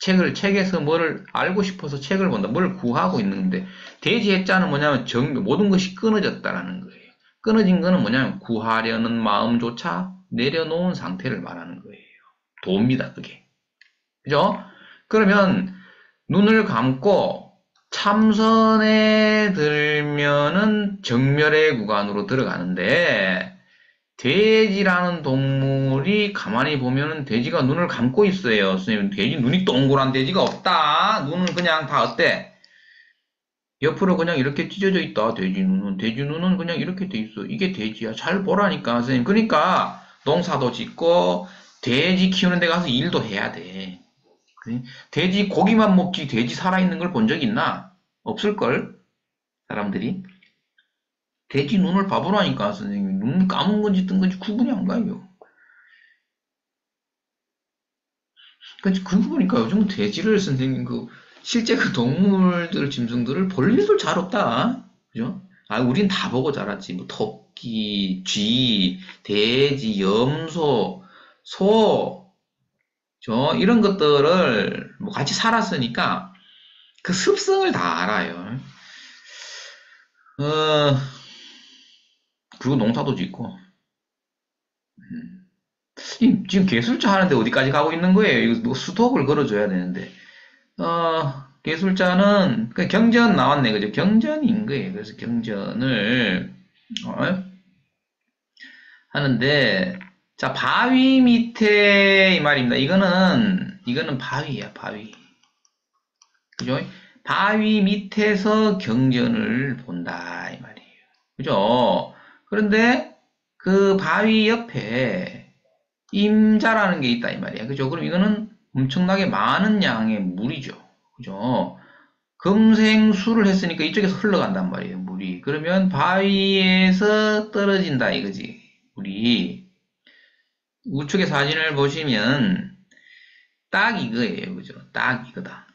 책에서 뭐를 알고 싶어서 책을 본다. 뭘 구하고 있는데 대지해자는 뭐냐면 모든 것이 끊어졌다라는 거예요. 끊어진 거는 뭐냐면 구하려는 마음조차 내려놓은 상태를 말하는 거예요. 도입니다, 그게. 그죠? 그러면 눈을 감고 참선에 들면은 정멸의 구간으로 들어가는데 돼지라는 동물이 가만히 보면은 돼지가 눈을 감고 있어요. 선생님, 돼지 눈이 동그란 돼지가 없다. 눈은 그냥 다 어때? 옆으로 그냥 이렇게 찢어져 있다. 돼지 눈은 그냥 이렇게 돼 있어. 이게 돼지야. 잘 보라니까, 선생님. 그러니까 농사도 짓고 돼지 키우는 데 가서 일도 해야 돼. 돼지 고기만 먹지 돼지 살아있는 걸 본 적 있나? 없을걸? 사람들이. 돼지 눈을 봐보라니까 선생님. 눈 감은 건지 뜬 건지 구분이 안 가요. 그러고 보니까 요즘 돼지를 선생님 실제 그 동물들 짐승들을 볼 일도 잘 없다. 그죠? 아, 우린 다 보고 자랐지. 뭐 토끼, 쥐, 돼지, 염소, 소, 이런 것들을 뭐 같이 살았으니까 그 습성을 다 알아요. 어, 그리고 농사도 짓고. 지금 개술자 하는데 어디까지 가고 있는 거예요? 이거 뭐 스톱을 걸어줘야 되는데. 개술자는, 그 경전 나왔네. 그죠? 경전인 거예요. 그래서 경전을, 하는데, 자, 바위 밑에, 이 말입니다. 이거는 바위야, 바위. 그죠? 바위 밑에서 경전을 본다, 이 말이에요. 그죠? 그런데, 그 바위 옆에 임자라는 게 있다 이 말이야. 그죠? 그럼 이거는 엄청나게 많은 양의 물이죠. 그죠? 금생수를 했으니까 이쪽에서 흘러간단 말이에요. 물이. 그러면 바위에서 떨어진다 이거지. 물이. 우측의 사진을 보시면 딱 이거예요. 그죠? 딱 이거다.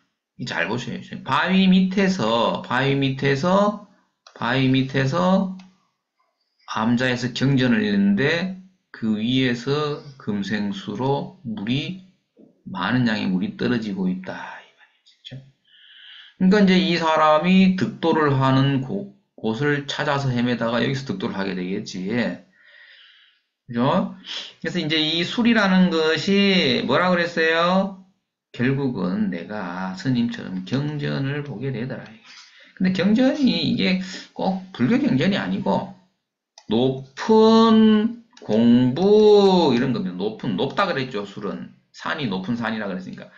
잘 보셔요. 바위 밑에서 암자에서 경전을 했는데 그 위에서 금생수로 많은 양의 물이 떨어지고 있다. 이 말이죠. 그러니까 이제 이 사람이 득도를 하는 곳을 찾아서 헤매다가 여기서 득도를 하게 되겠지. 그죠? 그래서 이제 이 술이라는 것이 뭐라 그랬어요? 결국은 내가 스님처럼 경전을 보게 되더라. 근데 경전이 이게 꼭 불교 경전이 아니고 높은 공부 이런 겁니다. 높다 그랬죠. 술은 산이 높은 산이라 그랬으니까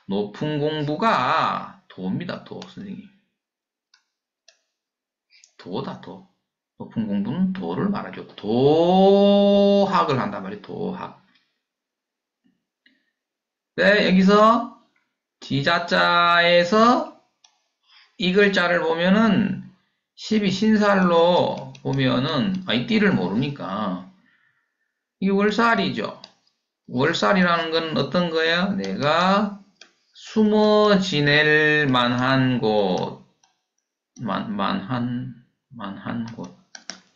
높은 공부가 도입니다. 도 선생님. 도다 도. 높은 공부는 도를 말하죠. 도학을 한단 말이에요. 도학. 네, 여기서 지자자에서 이 글자를 보면은 12 신살로 보면은 이 띠를 모르니까 이게 월살이죠. 월살이라는 건 어떤 거야? 내가 숨어 지낼 만한 곳, 만한 곳.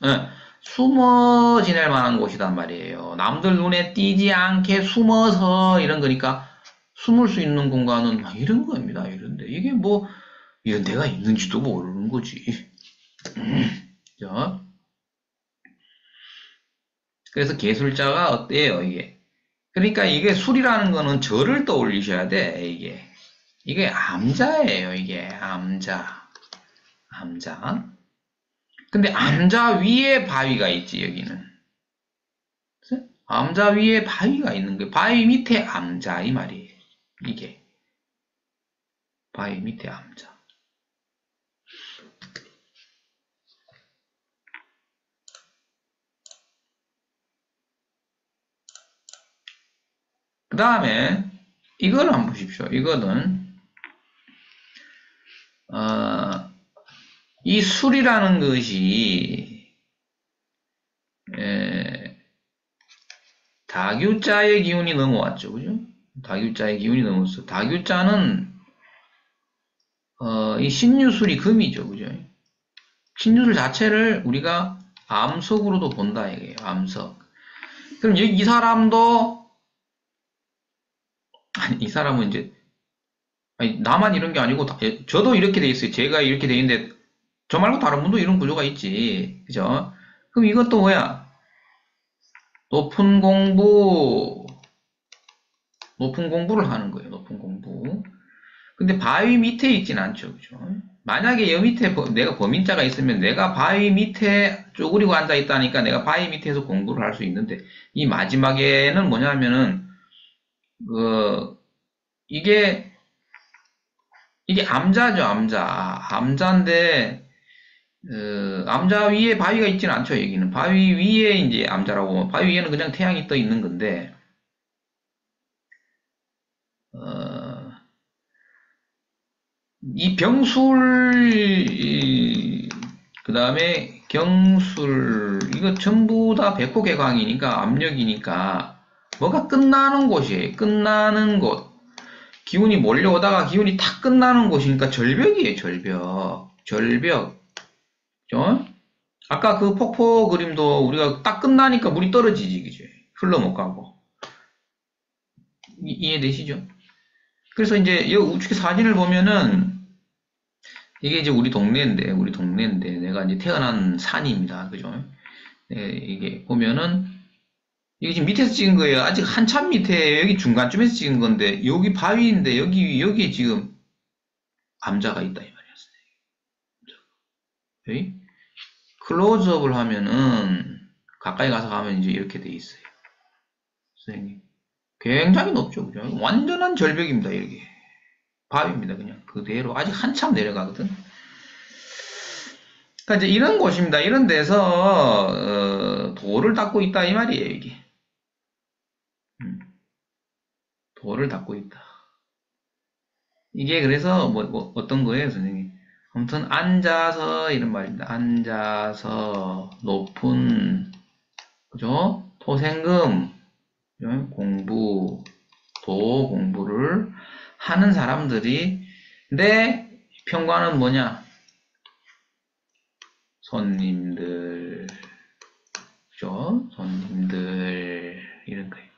예, 숨어 지낼 만한 곳이단 말이에요. 남들 눈에 띄지 않게 숨어서 이런 거니까 숨을 수 있는 공간은 막 이런 겁니다. 이런데 이게 뭐 이런 데가 있는지도 모르는 거지. 자, 그래서 개술자가 어때요, 이게? 그러니까 이게 술이라는 거는 절을 떠올리셔야 돼, 이게. 이게 암자예요, 이게. 암자. 암자. 근데 암자 위에 바위가 있지, 여기는. 그래서 암자 위에 바위가 있는 거예요. 바위 밑에 암자, 이 말이에요. 이게. 바위 밑에 암자. 그 다음에, 이걸 한번 보십시오. 이거는, 이 술이라는 것이, 다교자의 기운이 넘어왔죠. 그죠? 다교자의 기운이 넘었어. 다교자는, 이 신유술이 금이죠. 그죠? 신유술 자체를 우리가 암석으로도 본다. 이게요. 암석. 그럼 여기 이 사람도, 아니, 이 사람은 이제, 아니, 나만 이런 게 아니고, 저도 이렇게 돼 있어요. 제가 이렇게 돼 있는데, 저 말고 다른 분도 이런 구조가 있지. 그죠? 그럼 이것도 뭐야? 높은 공부, 높은 공부를 하는 거예요. 높은 공부. 근데 바위 밑에 있진 않죠. 그죠? 만약에 여 밑에 내가 범인자가 있으면 내가 바위 밑에 쪼그리고 앉아 있다니까 내가 바위 밑에서 공부를 할 수 있는데 이 마지막에는 뭐냐면은 그 이게 암자죠. 암자인데 암자 위에 바위가 있지는 않죠. 여기는 바위 위에 이제 암자라고 바위 위에는 그냥 태양이 떠 있는 건데 어, 이 병술, 그 다음에 경술, 이거 전부 다 백호개광이니까 압력이니까 뭐가 끝나는 곳이에요. 끝나는 곳. 기운이 몰려오다가 기운이 탁 끝나는 곳이니까 절벽이에요. 절벽. 절벽. 그죠? 아까 그 폭포 그림도 우리가 딱 끝나니까 물이 떨어지지. 그죠? 흘러 못 가고. 이해되시죠? 그래서 이제 여기 우측에 사진을 보면은 이게 이제 우리 동네인데, 내가 이제 태어난 산입니다. 그죠? 네, 이게 보면은, 이게 지금 밑에서 찍은 거예요. 아직 한참 밑에, 여기 중간쯤에서 찍은 건데, 여기 바위인데, 여기에 지금 감자가 있다, 이 말이었어요. 클로즈업을 하면은, 가까이 가서 가면 이제 이렇게 돼 있어요. 선생님. 굉장히 높죠, 그죠? 완전한 절벽입니다, 이게. 바위입니다, 그냥. 그대로. 아직 한참 내려가거든. 그러니까 이제 이런 곳입니다. 이런 데서 돌을 닦고 있다 이 말이에요. 이게 돌을 닦고 있다. 이게 그래서 뭐 어떤 거예요, 선생님? 아무튼 앉아서 이런 말입니다. 앉아서 높은 그죠? 토생금 그죠? 공부 도 공부를 하는 사람들이 내 평가는 뭐냐? 손님들 그죠? 손님들 이런 거예요.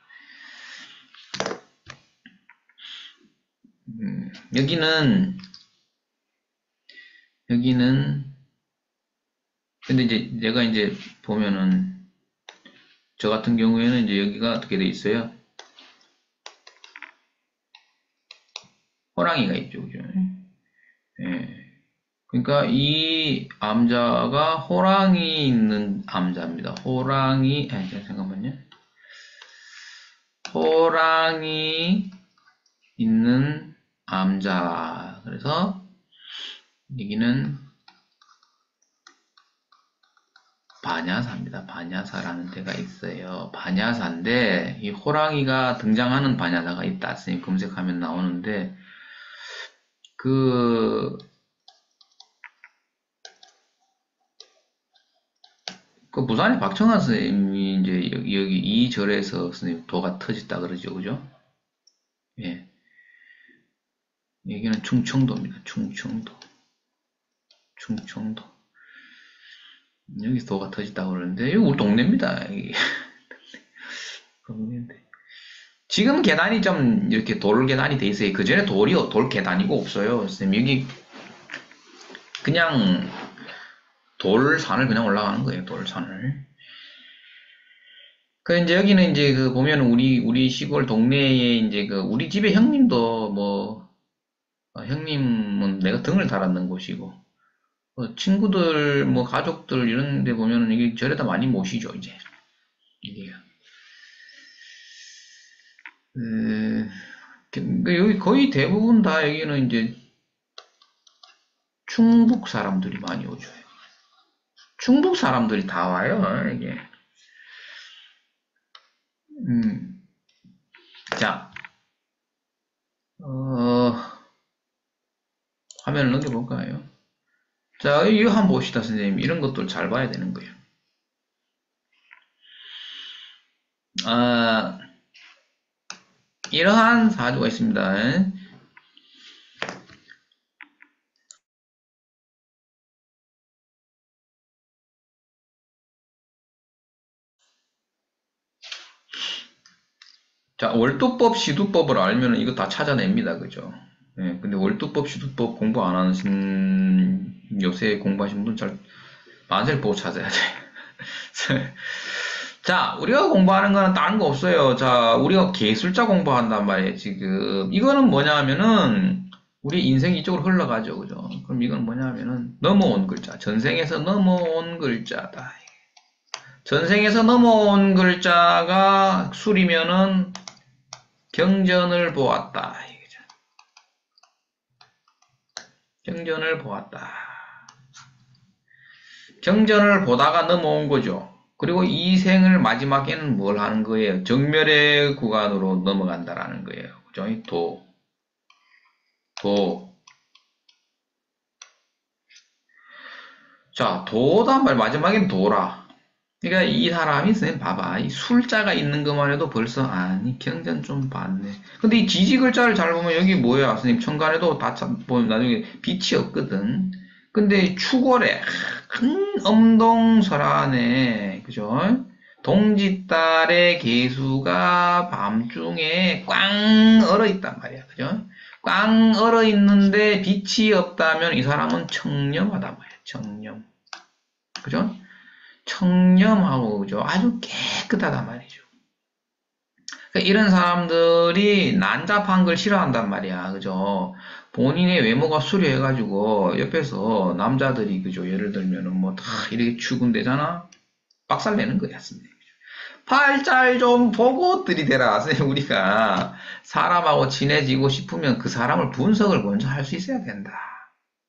여기는 근데 이제 내가 이제 보면은 저 같은 경우에는 이제 여기가 어떻게 돼 있어요? 호랑이가 있죠, 그죠? 예. 그러니까 이 암자가 호랑이 있는 암자입니다. 호랑이, 아니, 잠깐만요. 호랑이 있는 암자. 그래서 여기는 반야사입니다. 반야사라는 데가 있어요. 반야사인데 이 호랑이가 등장하는 반야사가 있다. 선생님 검색하면 나오는데 그 부산의 박청환 선생님이 이제 여기 이 절에서 선생님 도가 터졌다 그러죠, 그죠? 예. 여기는 충청도입니다. 충청도. 여기서 도가 터졌다고 그러는데, 이거 우리 동네입니다. 동네인데. 지금 계단이 좀 이렇게 돌 계단이 돼 있어요. 그 전에 돌 계단이고 없어요. 선생님, 여기 그냥 돌산을 그냥 올라가는 거예요. 돌산을. 그 이제 여기는 이제 그 보면 우리 시골 동네에 이제 그 우리 집에 형님도 뭐 형님은 내가 등을 달았는 곳이고 친구들 뭐 가족들 이런 데 보면은 이게 절에다 많이 모시죠 이제 이게 여기 거의 대부분 다 여기는 이제 충북 사람들이 많이 오죠. 충북 사람들이 다 와요 이게. 자, 화면을 넘겨볼까요? 자, 이거 한번 봅시다, 선생님. 이런 것들 잘 봐야 되는 거예요. 이러한 사주가 있습니다. 자, 월두법, 시두법을 알면 이거 다 찾아냅니다. 그죠? 예, 근데 월두법, 시두법 공부 안 하신, 요새 공부하신 분 잘, 만세를 보고 찾아야 돼. 자, 우리가 공부하는 거는 다른 거 없어요. 자, 우리가 개술자 공부한단 말이에요, 지금. 이거는 뭐냐 하면은, 우리 인생이 이쪽으로 흘러가죠, 그죠? 그럼 이건 뭐냐 하면은, 넘어온 글자. 전생에서 넘어온 글자다. 전생에서 넘어온 글자가 술이면은, 경전을 보았다. 경전을 보았다. 경전을 보다가 넘어온 거죠. 그리고 이 생을 마지막에는 뭘 하는 거예요? 정멸의 구간으로 넘어간다라는 거예요. 그죠? 자, 도단 말 마지막엔 도라. 그러니까 이 사람이 선생님 봐봐. 이 술자가 있는 것만 해도 벌써 아니 경전 좀 봤네. 근데 이 지지 글자를 잘 보면 여기 뭐야? 선생님 천간에도 다 보면 나중에 빛이 없거든. 근데 추골에 큰 엄동설안에 그죠? 동짓달의 개수가 밤중에 꽝 얼어 있단 말이야. 그죠? 꽝 얼어 있는데 빛이 없다면 이 사람은 청렴하단 말이야. 청렴. 그죠? 청렴하고 그죠? 아주 깨끗하단 말이죠. 그러니까 이런 사람들이 난잡한 걸 싫어한단 말이야. 그죠? 본인의 외모가 수려해가지고 옆에서 남자들이 그죠? 예를 들면은 뭐 다 이렇게 추근대잖아? 박살 내는 거야, 선생님. 팔잘 좀 보고 들이대라. 선생님, 우리가 사람하고 친해지고 싶으면 그 사람을 분석을 먼저 할 수 있어야 된다.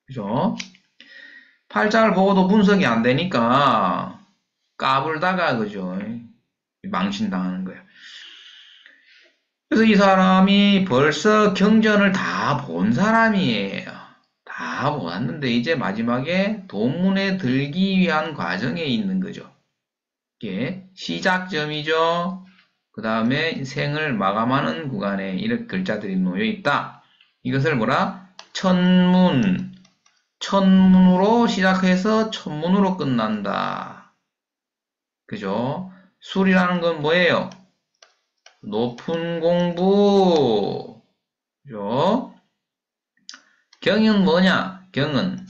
그죠? 팔자를 보고도 분석이 안 되니까 까불다가 그죠? 망신당하는 거야. 그래서 이 사람이 벌써 경전을 다 본 사람이에요. 다 보았는데 이제 마지막에 돈문에 들기 위한 과정에 있는 거죠. 이게 시작점이죠. 그 다음에 생을 마감하는 구간에 이렇게 글자들이 놓여 있다. 이것을 뭐라? 천문. 천문으로 시작해서 천문으로 끝난다. 그죠? 술이라는 건 뭐예요? 높은 공부. 그죠? 경은 뭐냐? 경은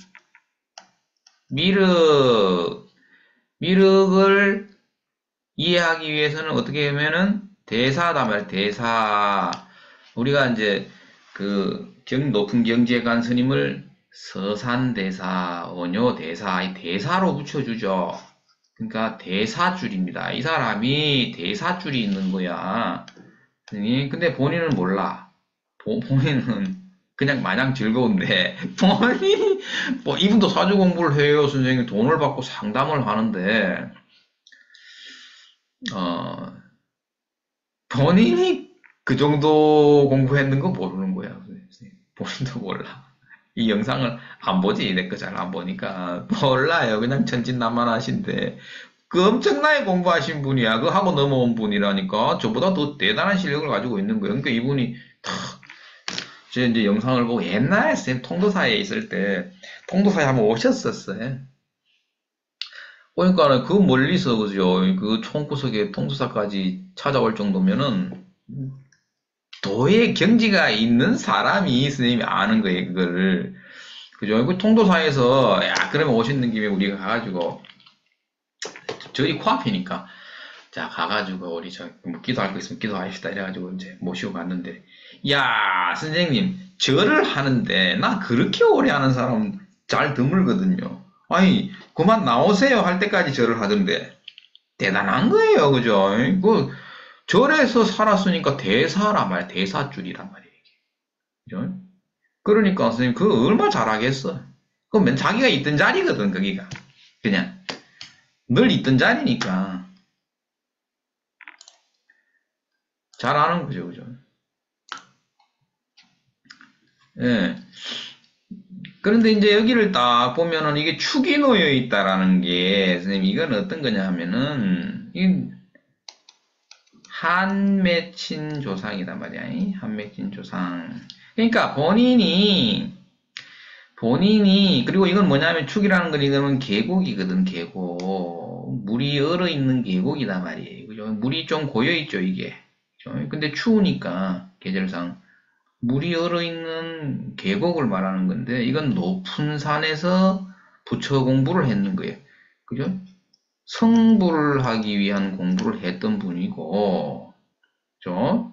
미륵. 미륵을 이해하기 위해서는 어떻게 하면은 대사다 말 대사. 우리가 이제 그 높은 경지에 간 스님을 서산대사, 원효대사, 이 대사로 붙여주죠. 그러니까 대사줄입니다. 이 사람이 대사줄이 있는 거야. 근데 본인은 몰라. 본인은 그냥 마냥 즐거운데, 본인이, 뭐, 이분도 사주 공부를 해요. 선생님 돈을 받고 상담을 하는데, 어, 본인이 그 정도 공부했는 거 모르는 거야. 선생님. 본인도 몰라. 이 영상을 안 보지, 내 거 잘 안 보니까. 몰라요. 그냥 천진난만하신데. 그 엄청나게 공부하신 분이야. 그 하고 넘어온 분이라니까. 저보다 더 대단한 실력을 가지고 있는 거예요. 그러니까 이분이 탁, 제 이제 영상을 보고 옛날에 쌤 통도사에 있을 때, 통도사에 한번 오셨었어요. 그러니까 그 멀리서, 그죠. 그 총구석에 통도사까지 찾아올 정도면은, 도의 경지가 있는 사람이 선생님이 아는 거예요, 그거를. 그죠? 그 통도사에서, 야, 그러면 오시는 김에 우리가 가가지고, 저희 코앞이니까, 자, 가가지고, 우리 뭐 기도할 거 있으면 기도하시다. 이래가지고, 이제 모시고 갔는데, 야, 선생님, 절을 하는데, 나 그렇게 오래 하는 사람 잘 드물거든요. 아니, 그만 나오세요. 할 때까지 절을 하던데. 대단한 거예요, 그죠? 그, 절에서 살았으니까 대사란 말이야. 대사줄이란 말이에요. 그죠? 그러니까 선생님 그거 얼마나 잘하겠어. 그건 자기가 있던 자리거든 거기가. 그냥 늘 있던 자리니까 잘 아는 거죠. 그죠? 예. 그런데 이제 여기를 딱 보면은 이게 축이 놓여 있다라는 게 선생님 이건 어떤 거냐 하면은 이 한맺힌 조상이단 말이야. 한맺힌 조상. 그러니까 본인이 그리고 이건 뭐냐면 축이라는 건 이거는 계곡이거든. 계곡 물이 얼어 있는 계곡이단 말이에요. 그죠? 물이 좀 고여 있죠 이게. 그죠? 근데 추우니까 계절상 물이 얼어 있는 계곡을 말하는 건데 이건 높은 산에서 부처 공부를 했는 거예요. 그죠? 성불을 하기 위한 공부를 했던 분이고, 그죠?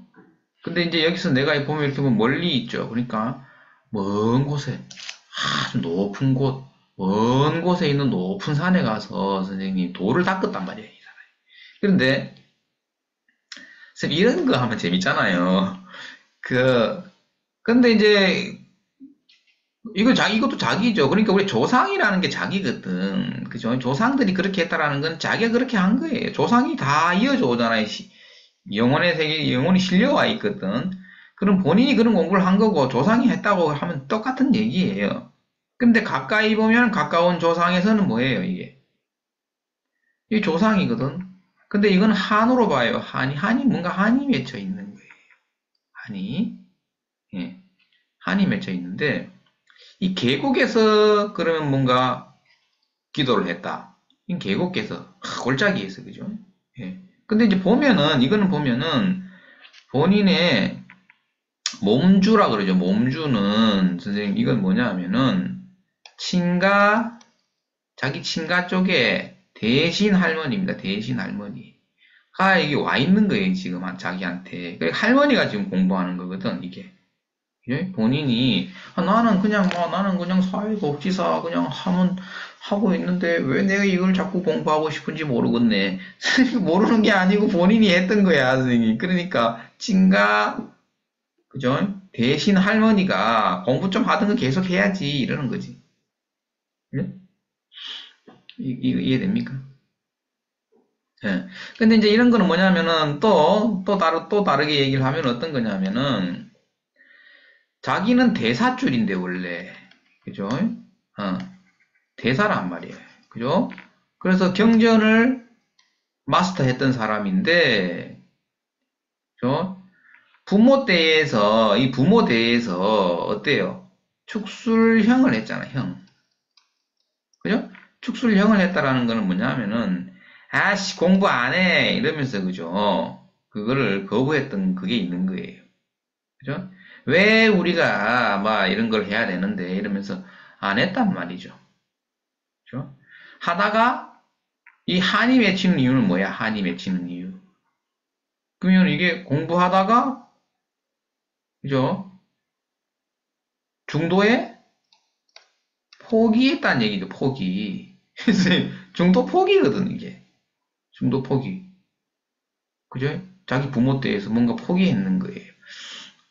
근데 이제 여기서 내가 보면 이렇게 보면 멀리 있죠. 그러니까 먼 곳에 아주 높은 곳, 먼 곳에 있는 높은 산에 가서 선생님이 돌을 닦았단 말이에요. 이 사람이. 그런데 선생님 이런 거 하면 재밌잖아요. 그 근데 이제 이것도 자기죠. 그러니까 우리 조상이라는 게 자기거든. 그죠? 조상들이 그렇게 했다라는 건 자기가 그렇게 한 거예요. 조상이 다 이어져 오잖아요. 영혼의 세계, 영혼이 실려와 있거든. 그럼 본인이 그런 공부를 한 거고 조상이 했다고 하면 똑같은 얘기예요. 근데 가까이 보면 가까운 조상에서는 뭐예요, 이게? 이게 조상이거든. 근데 이건 한으로 봐요. 한이 뭔가 한이 맺혀 있는 거예요. 한이. 예. 한이 맺혀 있는데 이 계곡에서 그러면 뭔가 기도를 했다. 이 계곡에서 골짜기에서 그죠? 예. 근데 이제 보면은 이거는 보면은 본인의 몸주라 그러죠. 몸주는 선생님 이건 뭐냐 하면은 친가 자기 친가 쪽에 대신 할머니입니다. 대신 할머니가 이게 와 있는 거예요. 지금 자기한테. 그러니까 할머니가 지금 공부하는 거거든. 이게. 예? 본인이 나는 그냥 사회복지사 그냥 하면 하고 있는데 왜 내가 이걸 자꾸 공부하고 싶은지 모르겠네. 모르는 게 아니고 본인이 했던 거야, 선생님. 그러니까 친가 그죠? 대신 할머니가 공부 좀 하던 거 계속 해야지 이러는 거지. 예? 이해됩니까? 예. 근데 이제 이런 거는 뭐냐면은 또 다르게 얘기를 하면 어떤 거냐면은 자기는 대사줄인데 원래 그죠? 어, 대사란 말이에요. 그죠? 그래서 경전을 마스터했던 사람인데 그죠? 이 부모 때에서 어때요? 축술형을 했잖아, 형. 그죠? 축술형을 했다라는 거는 뭐냐면은 아씨 공부 안 해 이러면서 그죠? 그거를 거부했던 그게 있는 거예요. 그죠? 왜 우리가 막 이런 걸 해야 되는데 이러면서 안 했단 말이죠. 그죠? 하다가 이 한이 맺히는 이유는 뭐야? 한이 맺히는 이유. 그러면 이게 공부하다가 그죠? 중도에 포기했다는 얘기죠, 포기. 선생님, 중도 포기거든, 이게. 중도 포기. 그죠? 자기 부모 때에서 뭔가 포기했는 거예요.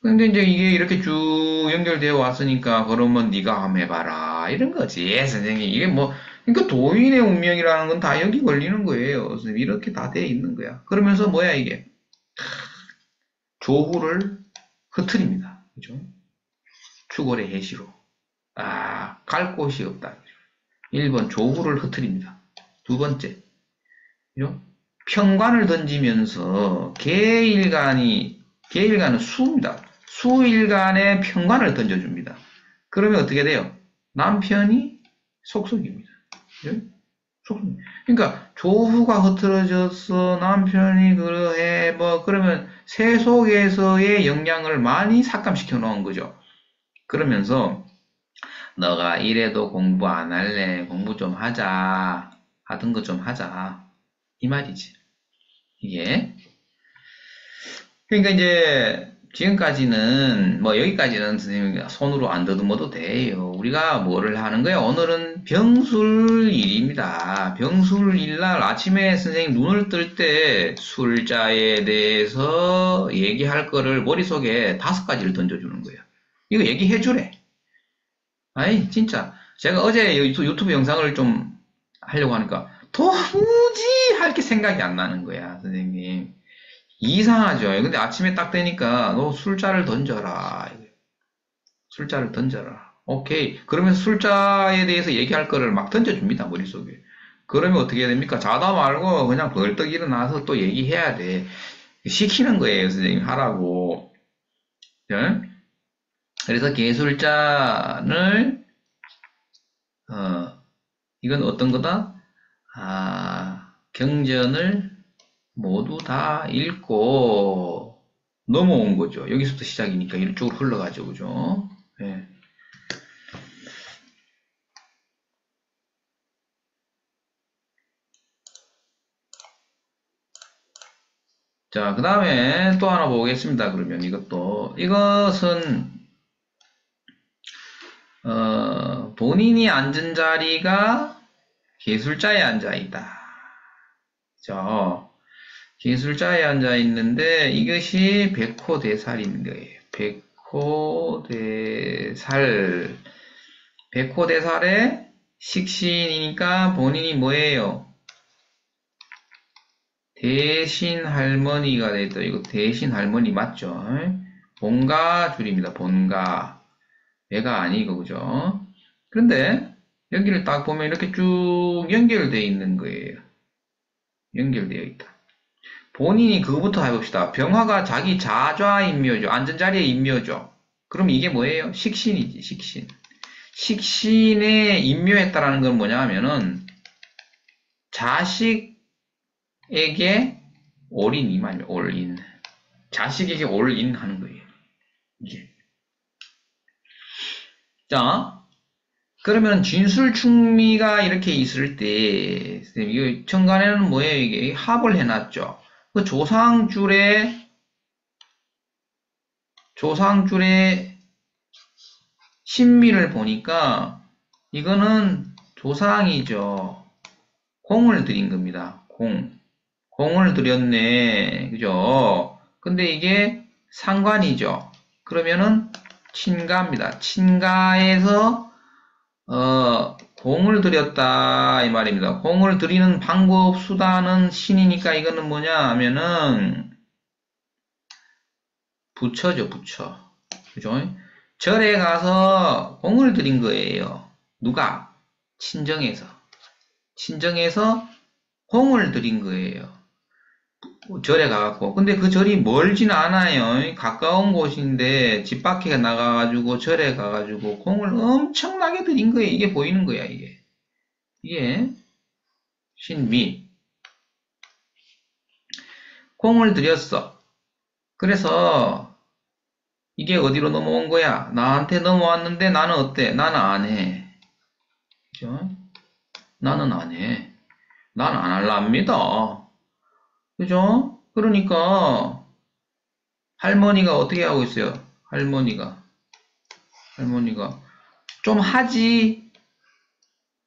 근데 이제 이게 이렇게 쭉 연결되어 왔으니까 그러면 네가 한번 해봐라 이런 거지 선생님. 이게 뭐 그러니까 도인의 운명이라는 건 다 여기 걸리는 거예요. 선생님. 이렇게 다 돼 있는 거야. 그러면서 뭐야 이게 조후를 흐트립니다. 그죠? 추골의 해시로 갈 곳이 없다. 1번 조후를 흐트립니다. 두 번째 그죠? 평관을 던지면서 계일간은 수입니다. 수일간에 평관을 던져줍니다. 그러면 어떻게 돼요? 남편이 속속입니다. 그죠? 속속. 그러니까 조후가 흐트러져서 남편이 그러해 뭐 그러면 세속에서의 영향을 많이 삭감시켜 놓은 거죠. 그러면서 너가 이래도 공부 안 할래? 공부 좀 하자. 하던 거 좀 하자. 이 말이지. 이게. 그러니까 이제 지금까지는 뭐 여기까지는 선생님 손으로 안 더듬어도 돼요. 우리가 뭐를 하는 거예요? 오늘은 병술일입니다. 병술일날 아침에 선생님 눈을 뜰 때 술자에 대해서 얘기할 거를 머릿속에 5가지를 던져주는 거예요. 이거 얘기해 주래. 아이 진짜 제가 어제 유튜브 영상을 좀 하려고 하니까 도무지 할 게 생각이 안 나는 거야, 선생님. 이상하죠. 근데 아침에 딱 되니까 너 술자를 던져라. 술자를 던져라. 오케이. 그러면 술자에 대해서 얘기할 거를 막 던져줍니다. 머릿속에. 그러면 어떻게 해야 됩니까? 자다 말고 그냥 벌떡 일어나서 또 얘기해야 돼. 시키는 거예요, 선생님. 하라고. 예? 그래서 개술자를 이건 어떤 거다? 경전을 모두 다 읽고 넘어온 거죠. 여기서부터 시작이니까 이쪽으로 흘러가죠. 그죠? 네. 자, 그 다음에 또 하나 보겠습니다. 그러면 이것은 본인이 앉은 자리가 기술자에 앉아 있다. 그죠? 기술자에 앉아 있는데 이것이 백호대살인 거예요. 백호대살의 식신이니까 본인이 뭐예요? 대신 할머니가 됐다. 이거 대신 할머니 맞죠? 본가 줄입니다. 본가. 얘가 아니고, 그죠? 그런데 여기를 딱 보면 이렇게 쭉 연결되어 있는 거예요. 연결되어 있다. 본인이 그거부터 해봅시다. 병화가 자기 자좌인묘죠. 앉은 자리에 인묘죠. 그럼 이게 뭐예요? 식신이지, 식신. 식신에 인묘했다라는 건 뭐냐 하면은 자식에게 올인 이 말이에요. 올인. 자식에게 올인 하는 거예요. 이게. 자, 그러면 진술충미가 이렇게 있을 때, 이거 천간에는 뭐예요? 이게 합을 해놨죠. 그 조상줄의 신미를 보니까 이거는 조상이죠. 공을 들인 겁니다. 공을 들였네. 그죠? 근데 이게 상관이죠. 그러면은 친가입니다. 친가에서 공을 들였다 이 말입니다. 공을 들이는 방법 수단은 신이니까 이거는 뭐냐 하면은 부처죠, 부처. 그죠? 절에 가서 공을 들인 거예요. 누가? 친정에서 공을 들인 거예요. 절에 가갖고. 근데 그 절이 멀진 않아요. 가까운 곳인데 집 밖에 나가가지고 절에 가가지고 공을 엄청나게 들인 거예요. 이게 보이는 거야, 이게. 이게 신미. 공을 들였어. 그래서 이게 어디로 넘어온 거야? 나한테 넘어왔는데 나는 어때? 나는 안 해. 그죠? 나는 안 해. 난 안 할랍니다. 그죠? 그러니까 할머니가 어떻게 하고 있어요? 할머니가 좀 하지.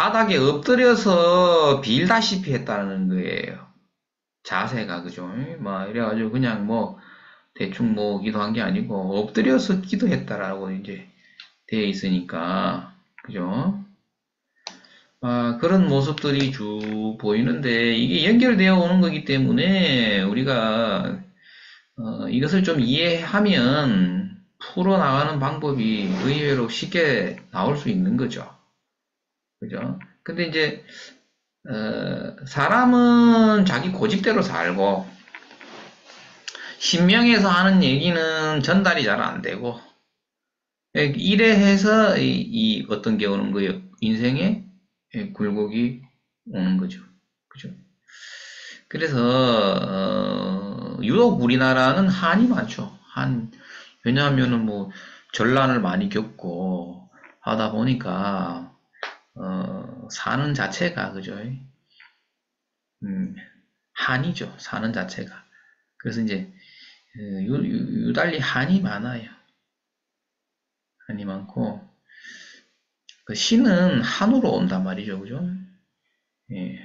바닥에 엎드려서 빌다시피 했다는 거예요. 자세가, 그죠? 막, 이래가지고 그냥 뭐, 대충 뭐, 기도한 게 아니고, 엎드려서 기도했다라고 이제 되어 있으니까, 그죠? 아, 그런 모습들이 쭉 보이는데, 이게 연결되어 오는 거기 때문에, 우리가, 이것을 좀 이해하면, 풀어나가는 방법이 의외로 쉽게 나올 수 있는 거죠. 그죠? 근데 이제, 사람은 자기 고집대로 살고, 신명에서 하는 얘기는 전달이 잘 안 되고, 이래 해서 이 어떤 게 오는 거예요? 인생에 굴곡이 오는 거죠. 그죠? 그래서, 유독 우리나라는 한이 많죠. 왜냐하면은 뭐, 전란을 많이 겪고 하다 보니까, 사는 자체가, 그죠? 한이죠. 사는 자체가. 그래서 이제, 유달리 한이 많아요. 한이 많고, 그 신은 한으로 온단 말이죠. 그죠? 예.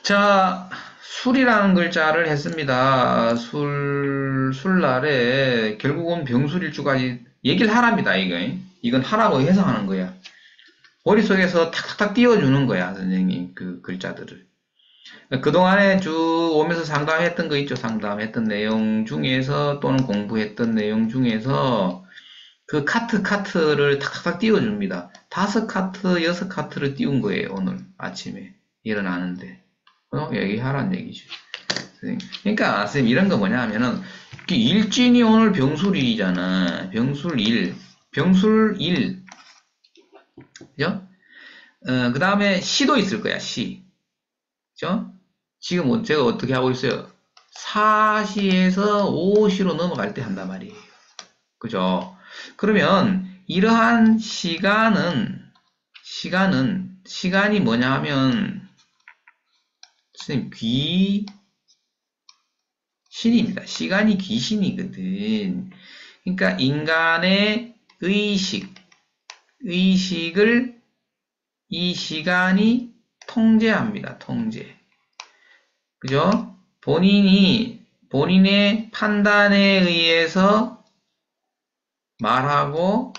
자, 술이라는 글자를 했습니다. 술날에 결국은 병술일주까지 얘기를 하랍니다, 이거. 이건 하라고 해석하는 거야. 머릿속에서 탁탁탁 띄워주는 거야, 선생님. 그 글자들을. 그동안에 쭉 오면서 상담했던 거 있죠. 상담했던 내용 중에서 또는 공부했던 내용 중에서 그 카트를 탁탁탁 띄워줍니다. 5카트, 6카트를 띄운 거예요, 오늘 아침에. 일어나는데. 얘기하라는 얘기죠. 그러니까, 선생님, 이런 거 뭐냐 하면은, 일진이 오늘 병술일이잖아. 병술일. 병술일. 그죠? 그 다음에 시도 있을 거야, 시. 그죠? 지금 제가 어떻게 하고 있어요? 4시에서 5시로 넘어갈 때 한단 말이에요. 그죠? 그러면 이러한 시간이 뭐냐 하면 선생님 귀신입니다. 시간이 귀신이거든. 그러니까 인간의 의식을 이 시간이 통제합니다. 통제. 그죠? 본인의 판단에 의해서 말하고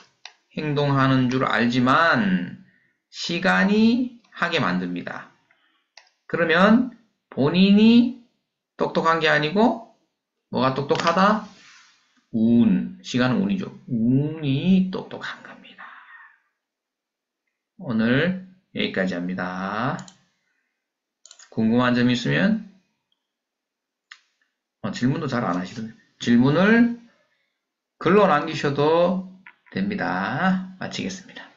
행동하는 줄 알지만 시간이 하게 만듭니다. 그러면 본인이 똑똑한 게 아니고 뭐가 똑똑하다? 시간은 운이죠. 운이 똑똑한 겁니다. 오늘 여기까지 합니다. 궁금한 점 있으면 질문도 잘 안 하시던데 질문을 글로 남기셔도 됩니다. 마치겠습니다.